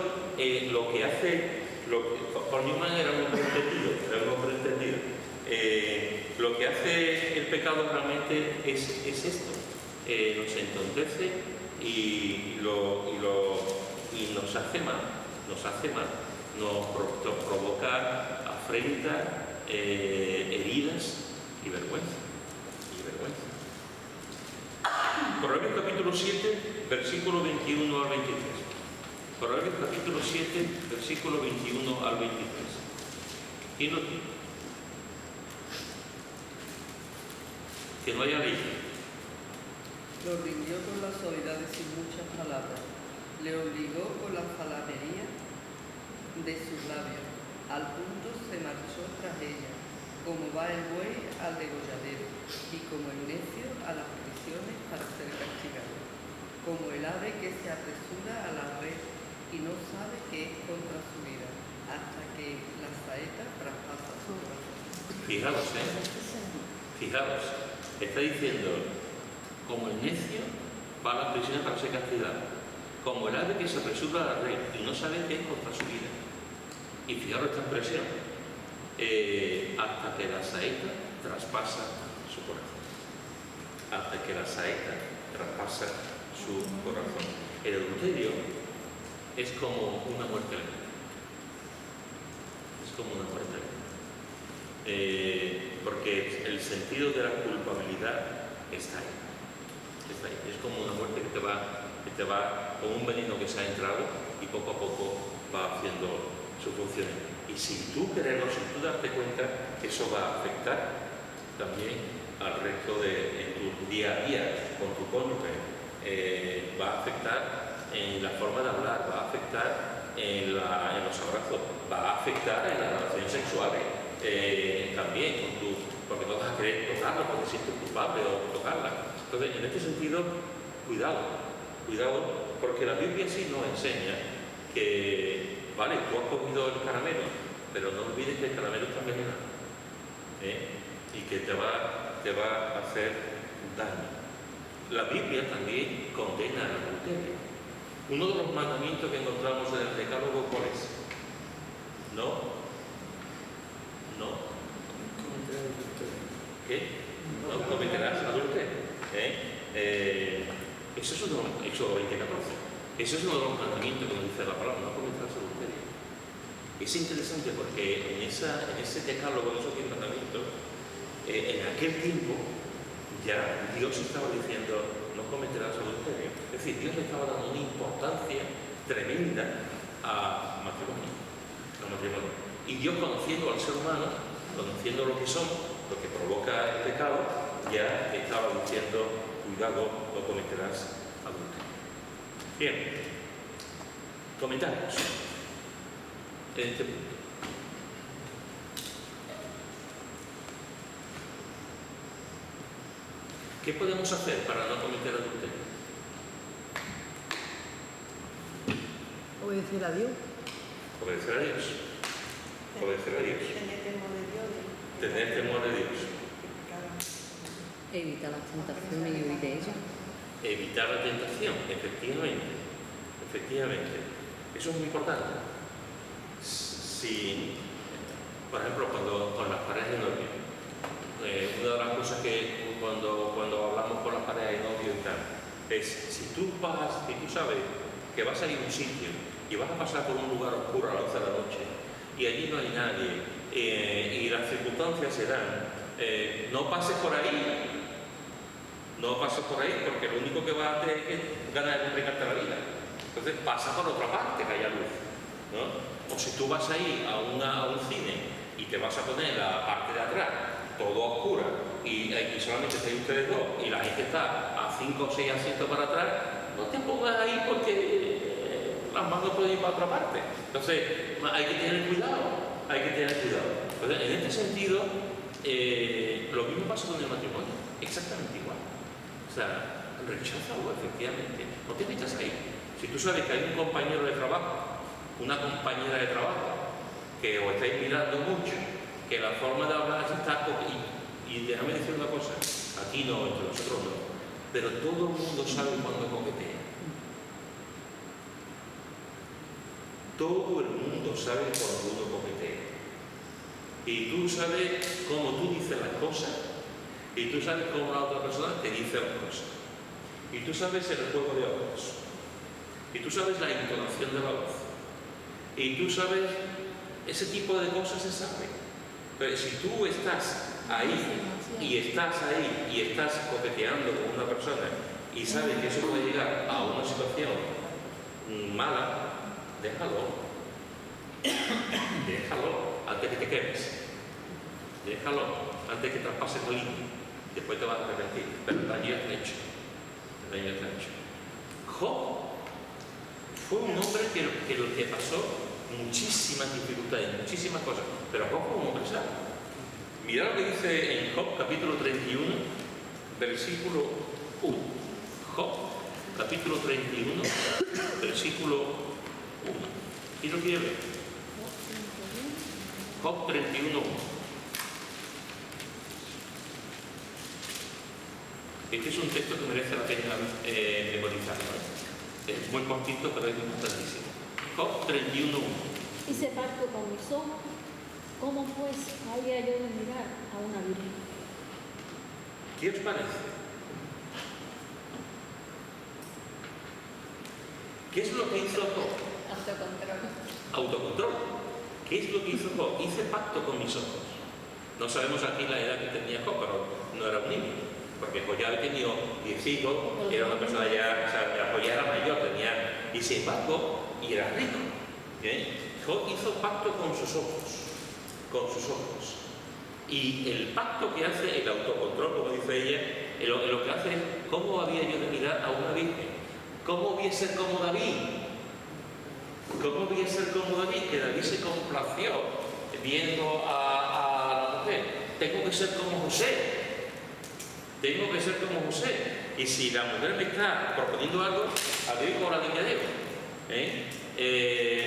A: lo que hace... Paul Newman era un hombre entendido. Lo que hace el pecado realmente es esto. Nos entontece y nos hace mal. Nos provoca afrenta, heridas y vergüenza. Proverbios capítulo 7, versículo 21 al 23. Proverbios capítulo 7, versículo 21 al 23. ¿Quién lo tiene? Que no haya leído.
G: Lo rindió con las suavidades y muchas palabras. Le obligó con la zalamería de sus labios. Al punto se marchó tras ella, como va el buey al degolladero, y como el necio a las prisiones para ser castigado. Como el ave que se apresura a la red y no sabe que es contra su vida, hasta que la saeta traspasa su corazón.
A: Fijaos, está diciendo, como el necio va a las prisiones para ser castigado, como el ave que se apresura a la red y no sabe que es contra su vida. Y fijaros esta expresión, hasta que la saeta traspasa su corazón. Hasta que la saeta traspasa su corazón. El adulterio es como una muerte lenta. Porque el sentido de la culpabilidad está ahí. Es como una muerte que te va con un veneno que se ha entrado y poco a poco va haciendo su función. Y sin tú quererlo, sin tú darte cuenta, eso va a afectar también al resto en tu día a día con tu cónyuge. Va a afectar en la forma de hablar, va a afectar en los abrazos, va a afectar en las relaciones sexuales también, porque no vas a querer tocarla porque sientes culpable o tocarla. Entonces, en este sentido, cuidado, porque la Biblia sí nos enseña que, vale, tú has comido el caramelo, pero no olvides que el caramelo está envenenado y que te va a hacer daño. La Biblia también condena el adulterio. Uno de los mandamientos que encontramos en el Decálogo, ¿cuál es? No. ¿Qué? No cometerás adulterio. Eso es uno de los, Éxodo 20:14. Eso es uno de los mandamientos que nos dice la palabra, no cometerás adulterio. Es interesante porque en ese decálogo, en esos 10 mandamientos, en aquel tiempo ya Dios estaba diciendo no cometerás adulterio. Es decir, Dios le estaba dando una importancia tremenda al matrimonio. Y Dios, conociendo al ser humano, conociendo lo que somos, lo que provoca el pecado, ya estaba diciendo, cuidado, no cometerás adulterio. Bien, comentarios en este punto. ¿Qué podemos hacer para no cometer adulterio?
D: Obedecer a Dios.
A: Obedecer a Dios.
F: Tener temor de Dios.
A: tener temor de Dios.
H: Evita las tentaciones y huir de ellas.
A: Evitar la tentación, efectivamente. Eso es muy importante. Si, por ejemplo, cuando con las parejas de novio, una de las cosas que cuando hablamos con las parejas de novio y tal, es si tú sabes que vas a ir a un sitio y vas a pasar por un lugar oscuro a las 11 de la noche y allí no hay nadie y las circunstancias se dan, no pases por ahí. No pases por ahí porque lo único que vas a hacer es ganar de complicarte la vida. Entonces pasa por otra parte que haya luz, ¿no? O si tú vas a ir a un cine y te vas a poner la parte de atrás todo a oscura y solamente estáis ustedes dos y la gente está a 5 o 6 asientos para atrás, no te pongas ahí porque las manos pueden ir para otra parte. Entonces hay que tener cuidado. Entonces, en este sentido, lo mismo pasa con el matrimonio, exactamente igual. O sea, recházalo, efectivamente. No te metas ahí. Si tú sabes que hay un compañero de trabajo, una compañera de trabajo, que os estáis mirando mucho, que la forma de hablar está... Y déjame decir una cosa, aquí no, entre nosotros no, pero todo el mundo sabe cuándo coquetea. Todo el mundo sabe cuando uno coquetea. Y tú sabes cómo tú dices las cosas, y tú sabes cómo la otra persona te dice las cosas. Y tú sabes el juego de ojos. Y tú sabes la entonación de la voz. Y tú sabes, ese tipo de cosas se sabe. Pero si tú estás ahí y estás coqueteando con una persona y sabes que eso puede llegar a una situación mala, déjalo antes de que te quemes. Déjalo antes de que traspases la línea. Después te vas a arrepentir. Pero el daño está hecho. Job fue un hombre que pasó muchísimas dificultades, muchísimas cosas. Pero Job fue un hombre sabio. Mirad lo que dice en Job capítulo 31, versículo 1. Job capítulo 31, versículo 1. ¿Quién lo quiere ver? Job 31, 1. Este es un texto que merece la pena memorizarlo. Es muy cortito, pero es importantísimo. Job 31, 1.
H: Hice pacto con mis ojos, ¿cómo pues había yo de mirar a una virgen?
A: ¿Qué os parece? ¿Qué es lo que hizo Job? Autocontrol. ¿Qué es lo que hizo Job? Hice pacto con mis ojos. No sabemos aquí la edad que tenía Job, pero no era un niño. Porque Job ya había tenido 10 hijos, era una persona ya, o sea, Job ya era mayor, tenía, y sin embargo, y era rico. Job hizo pacto con sus ojos. Y el pacto que hace, el autocontrol, como dice ella, lo que hace es, ¿cómo había yo de mirar a una virgen? ¿Cómo voy a ser como David? Que David se complació viendo a la mujer. Tengo que ser como José. Y si la mujer me está proponiendo algo, abrir con la línea de Dios.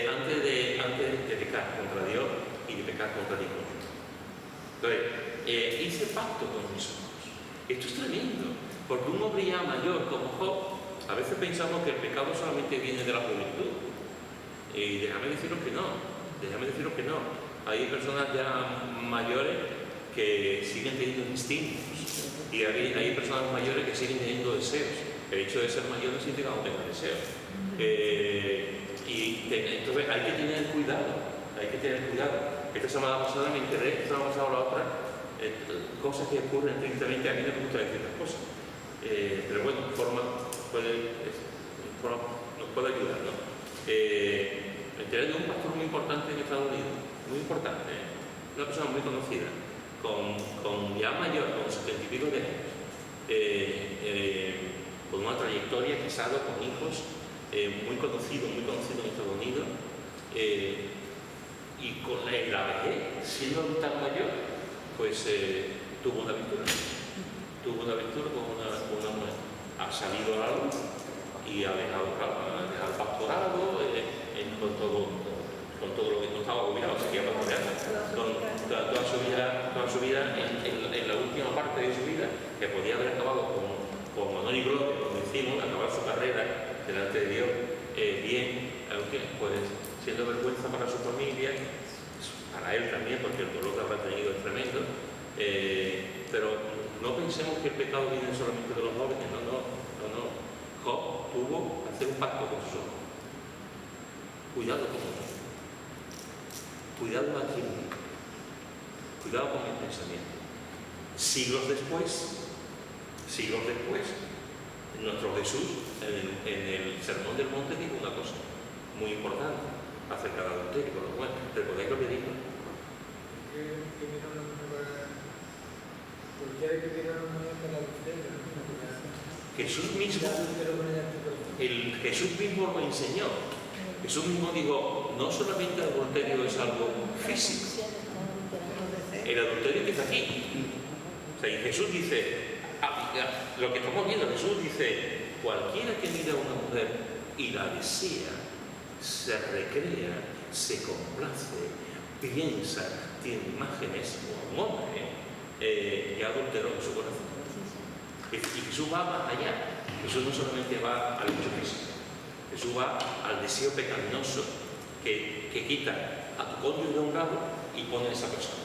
A: Antes de pecar contra Dios y de pecar contra Dios. Entonces, hice pacto con mis ojos. Esto es tremendo, porque un hombre ya mayor como Job, a veces pensamos que el pecado solamente viene de la juventud. Y déjame deciros que no. Hay personas ya mayores que siguen teniendo instintos. Y hay personas mayores que siguen teniendo deseos. El hecho de ser mayor no significa que no tengan deseos. Entonces hay que tener cuidado. Esta semana pasada me enteré, esta semana pasada la otra, cosas que ocurren tristemente. A mí no me gusta decir las cosas. Pero bueno, nos puede ayudar, ¿no? Me enteré de un pastor muy importante en Estados Unidos, muy importante, una persona muy conocida, con ya mayor, con 70 y pico de años, con una trayectoria, casado, con hijos, muy conocido en Estados Unidos, y con la vejez, siendo tan mayor, pues tuvo una aventura con una mujer. Ha salido a la luz y ha dejado el pastorado, con todo lo que no estaba obligado, seguía pastoreando, con toda su vida en la última parte de su vida, que podía haber acabado con honor y gloria, como decimos, acabar su carrera delante de Dios bien, aunque pues siendo vergüenza para su familia, para él también, porque el dolor que habrá tenido es tremendo, pero no pensemos que el pecado viene solamente de los jóvenes, no. Job tuvo que hacer un pacto con sus ojos. Cuidado con eso. Cuidado aquí. Cuidado con el pensamiento. Siglos después, nuestro Jesús en el Sermón del Monte dijo una cosa muy importante acerca del adulterio. Bueno, ¿recordáis lo que dijo? Jesús mismo lo enseñó. Jesús mismo dijo, no solamente el adulterio es algo físico, el adulterio empieza aquí. O sea, y Jesús dice, lo que estamos viendo, Jesús dice, cualquiera que mira a una mujer y la desea, se recrea, se complace, piensa, tiene imágenes como un hombre, ya adulteró en su corazón. Y Jesús va más allá. Jesús no solamente va al hecho físico, Jesús va al deseo pecaminoso que quita a tu cónyuge de un lado y pone a esa persona.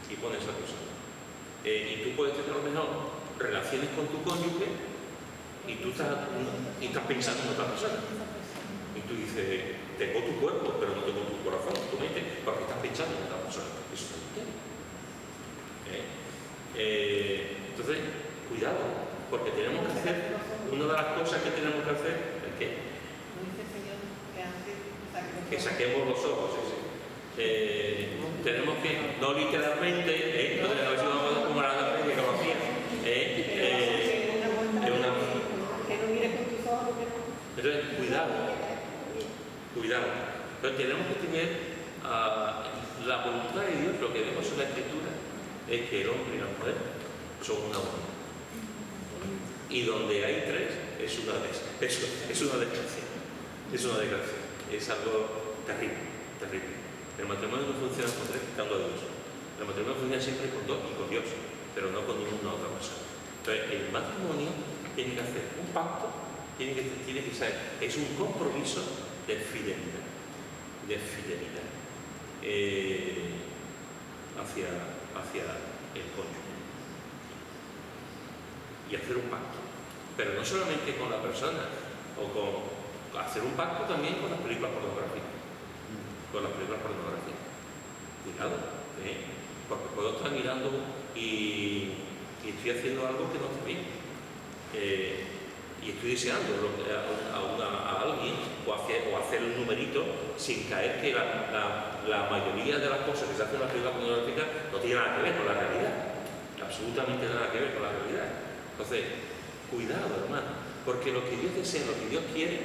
A: Y tú puedes tener a lo mejor relaciones con tu cónyuge y tú estás pensando en otra persona. Y tú dices, tengo tu cuerpo, pero no tengo tu corazón, tu mente, porque estás pensando en otra persona. Eso es adulterio. Entonces, cuidado, porque tenemos que hacer, una de las cosas que tenemos que hacer es que saquemos los ojos. Tenemos que, no literalmente, no tenemos que ir como la pedagogía, entonces, cuidado. Pero tenemos que tener la voluntad de Dios. Lo que vemos en la Escritura es que el hombre y la mujer son una única. Y donde hay tres es una desgracia. Es algo terrible. El matrimonio no funciona con tres quitando a Dios. El matrimonio funciona siempre con dos y con Dios, pero no con ninguna otra persona. Entonces, el matrimonio tiene que hacer un pacto, tiene que ser, es un compromiso de fidelidad. Hacia el cónyuge. Y hacer un pacto. Pero no solamente con la persona, hacer un pacto también con las películas pornográficas. Cuidado, porque puedo estar mirando y estoy haciendo algo que no está bien. Y estoy deseando a alguien o hacer un numerito sin caer que la mayoría de las cosas que se hacen en las películas pornográficas no tienen nada que ver con la realidad. Absolutamente nada que ver con la realidad. Entonces, cuidado, hermano, porque lo que Dios desea, lo que Dios quiere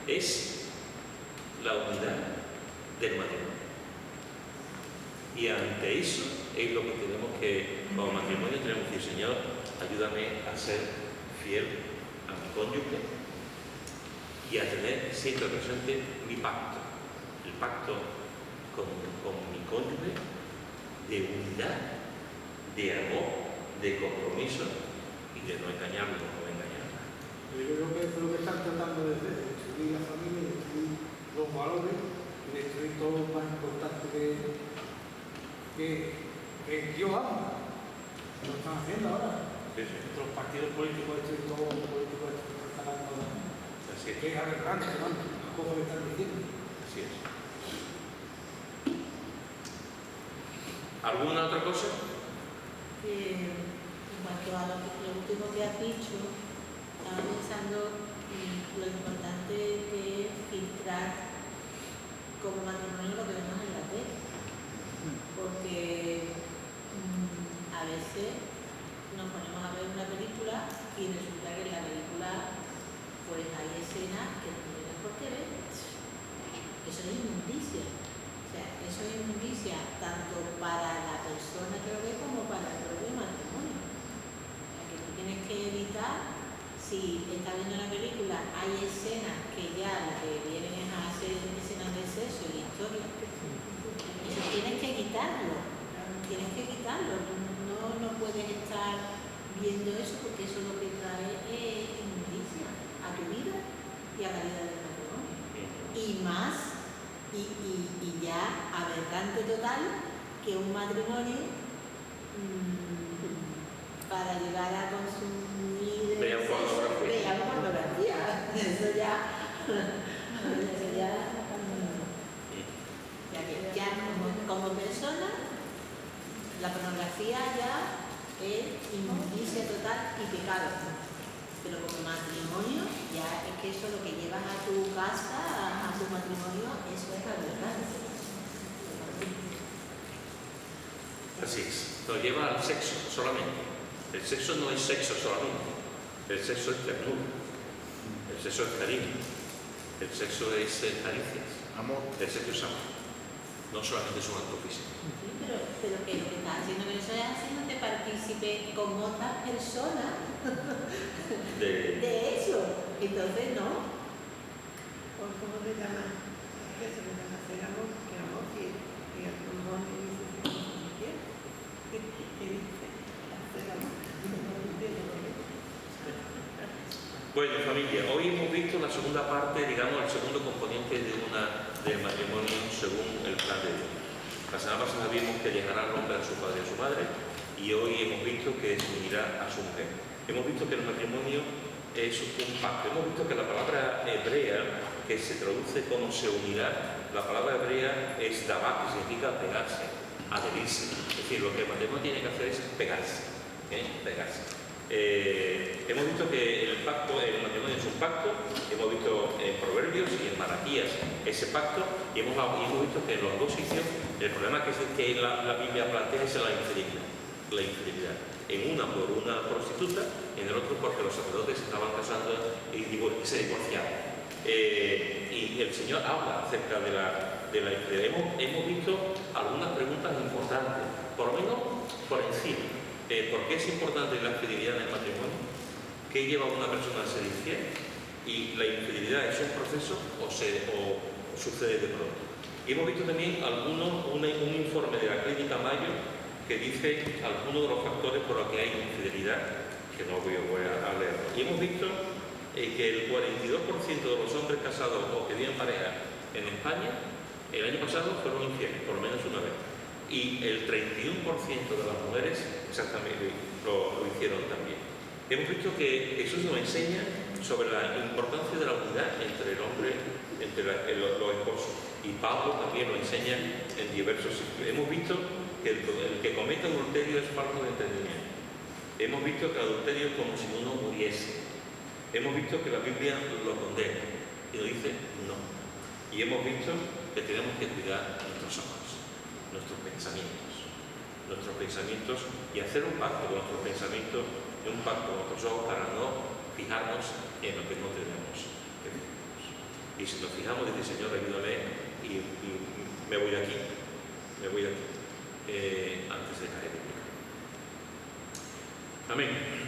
A: es la unidad del matrimonio. Y ante eso es lo que tenemos que, como matrimonio, tenemos que decir, Señor, ayúdame a ser fiel a mi cónyuge y a tener siempre presente mi pacto, el pacto con mi cónyuge de unidad, de amor, de compromiso y de no engañarlo o engañarla.
C: Yo creo que eso es lo que están tratando de destruir la familia, destruir los valores y destruir todo lo más importante que Dios ama. Lo están haciendo ahora.
A: Sí.
C: Los partidos políticos, todos los políticos están sacando
A: Así es.
C: que es aberrante, ¿no? Las cosas que están diciendo.
A: Así es. ¿Alguna otra cosa?
B: En cuanto a lo último que has dicho, estaba pensando lo importante que es filtrar como matrimonio lo que vemos en la tele. Porque a veces nos ponemos a ver una película y resulta que en la película pues hay escenas que no tienes por qué ver. Eso es inmundicia. O sea, eso es inmundicia tanto para la persona que lo ve como para el propio matrimonio. O sea, que tú tienes que evitar, si estás viendo una película, hay escenas que ya lo que vienen es a hacer escenas de sexo y historia. Eso tienes que quitarlo. Tienes viendo eso porque eso lo que trae es inmundicia a tu vida y a la vida del matrimonio. Y más, y ya aberrante total que un matrimonio para llegar a consumir
A: Vean pornografía.
B: vean pornografía. Eso ya como persona, la pornografía ya es inmundicia total y pecado. Pero como matrimonio, ya es que eso lo que llevas a tu casa, a tu matrimonio, eso es la verdad.
A: Así es, nos lleva al sexo solamente. El sexo no es sexo solamente, el sexo es ternura, el sexo es cariño, el sexo es caricias,
E: Amor.
A: el sexo es amor, no solamente es un acto físico.
B: Sí, pero que lo que estás haciendo eso es haciéndote partícipe con otras personas de eso. Entonces, no.
F: ¿Cómo se llama? Eso se llama hacer amor, que amor que el pulmón dice que dice hacer amor.
A: Bueno, familia, hoy hemos visto la segunda parte, digamos, el segundo componente del matrimonio según el plan de Dios. La semana pasada vimos que llegará el hombre a su padre y a su madre, y hoy hemos visto que se unirá a su mujer. Hemos visto que el matrimonio es un pacto. Hemos visto que la palabra hebrea, que se traduce como se unirá, la palabra hebrea es dabar, que significa pegarse, adherirse. Es decir, lo que el matrimonio tiene que hacer es pegarse, pegarse. Hemos visto que el matrimonio es un pacto, hemos visto en Proverbios y en Malaquías ese pacto, y hemos visto que en los dos sitios el problema que la Biblia plantea es la infidelidad. En una por una prostituta, en el otro porque los sacerdotes se estaban casando y se divorciaban. Y el Señor habla acerca de la infidelidad. Hemos visto algunas preguntas importantes, por lo menos por encima. ¿Por qué es importante la infidelidad en el matrimonio? ¿Qué lleva a una persona a ser infiel? ¿Y la infidelidad es un proceso o sucede de pronto? Y hemos visto también un informe de la Clínica Mayo que dice algunos de los factores por los que hay infidelidad, que no voy a leer. Y hemos visto que el 42% de los hombres casados o que viven pareja en España el año pasado fueron infieles, por lo menos una vez. Y el 31% de las mujeres exactamente lo hicieron también. Hemos visto que Jesús nos enseña sobre la importancia de la unidad entre el hombre, entre los esposos. Y Pablo también lo enseña en diversos sitios. Hemos visto que el que comete adulterio es falto de entendimiento. Hemos visto que el adulterio es como si uno muriese. Hemos visto que la Biblia lo condena y nos dice no. Y hemos visto que tenemos que cuidar nuestros ojos, nuestros pensamientos y hacer un pacto con nuestros pensamientos y un pacto con nuestros ojos para no fijarnos en lo que no tenemos que fijarnos. Y si nos fijamos, dice Señor, ayúdame y me voy de aquí, antes de caer en pecado. Amén.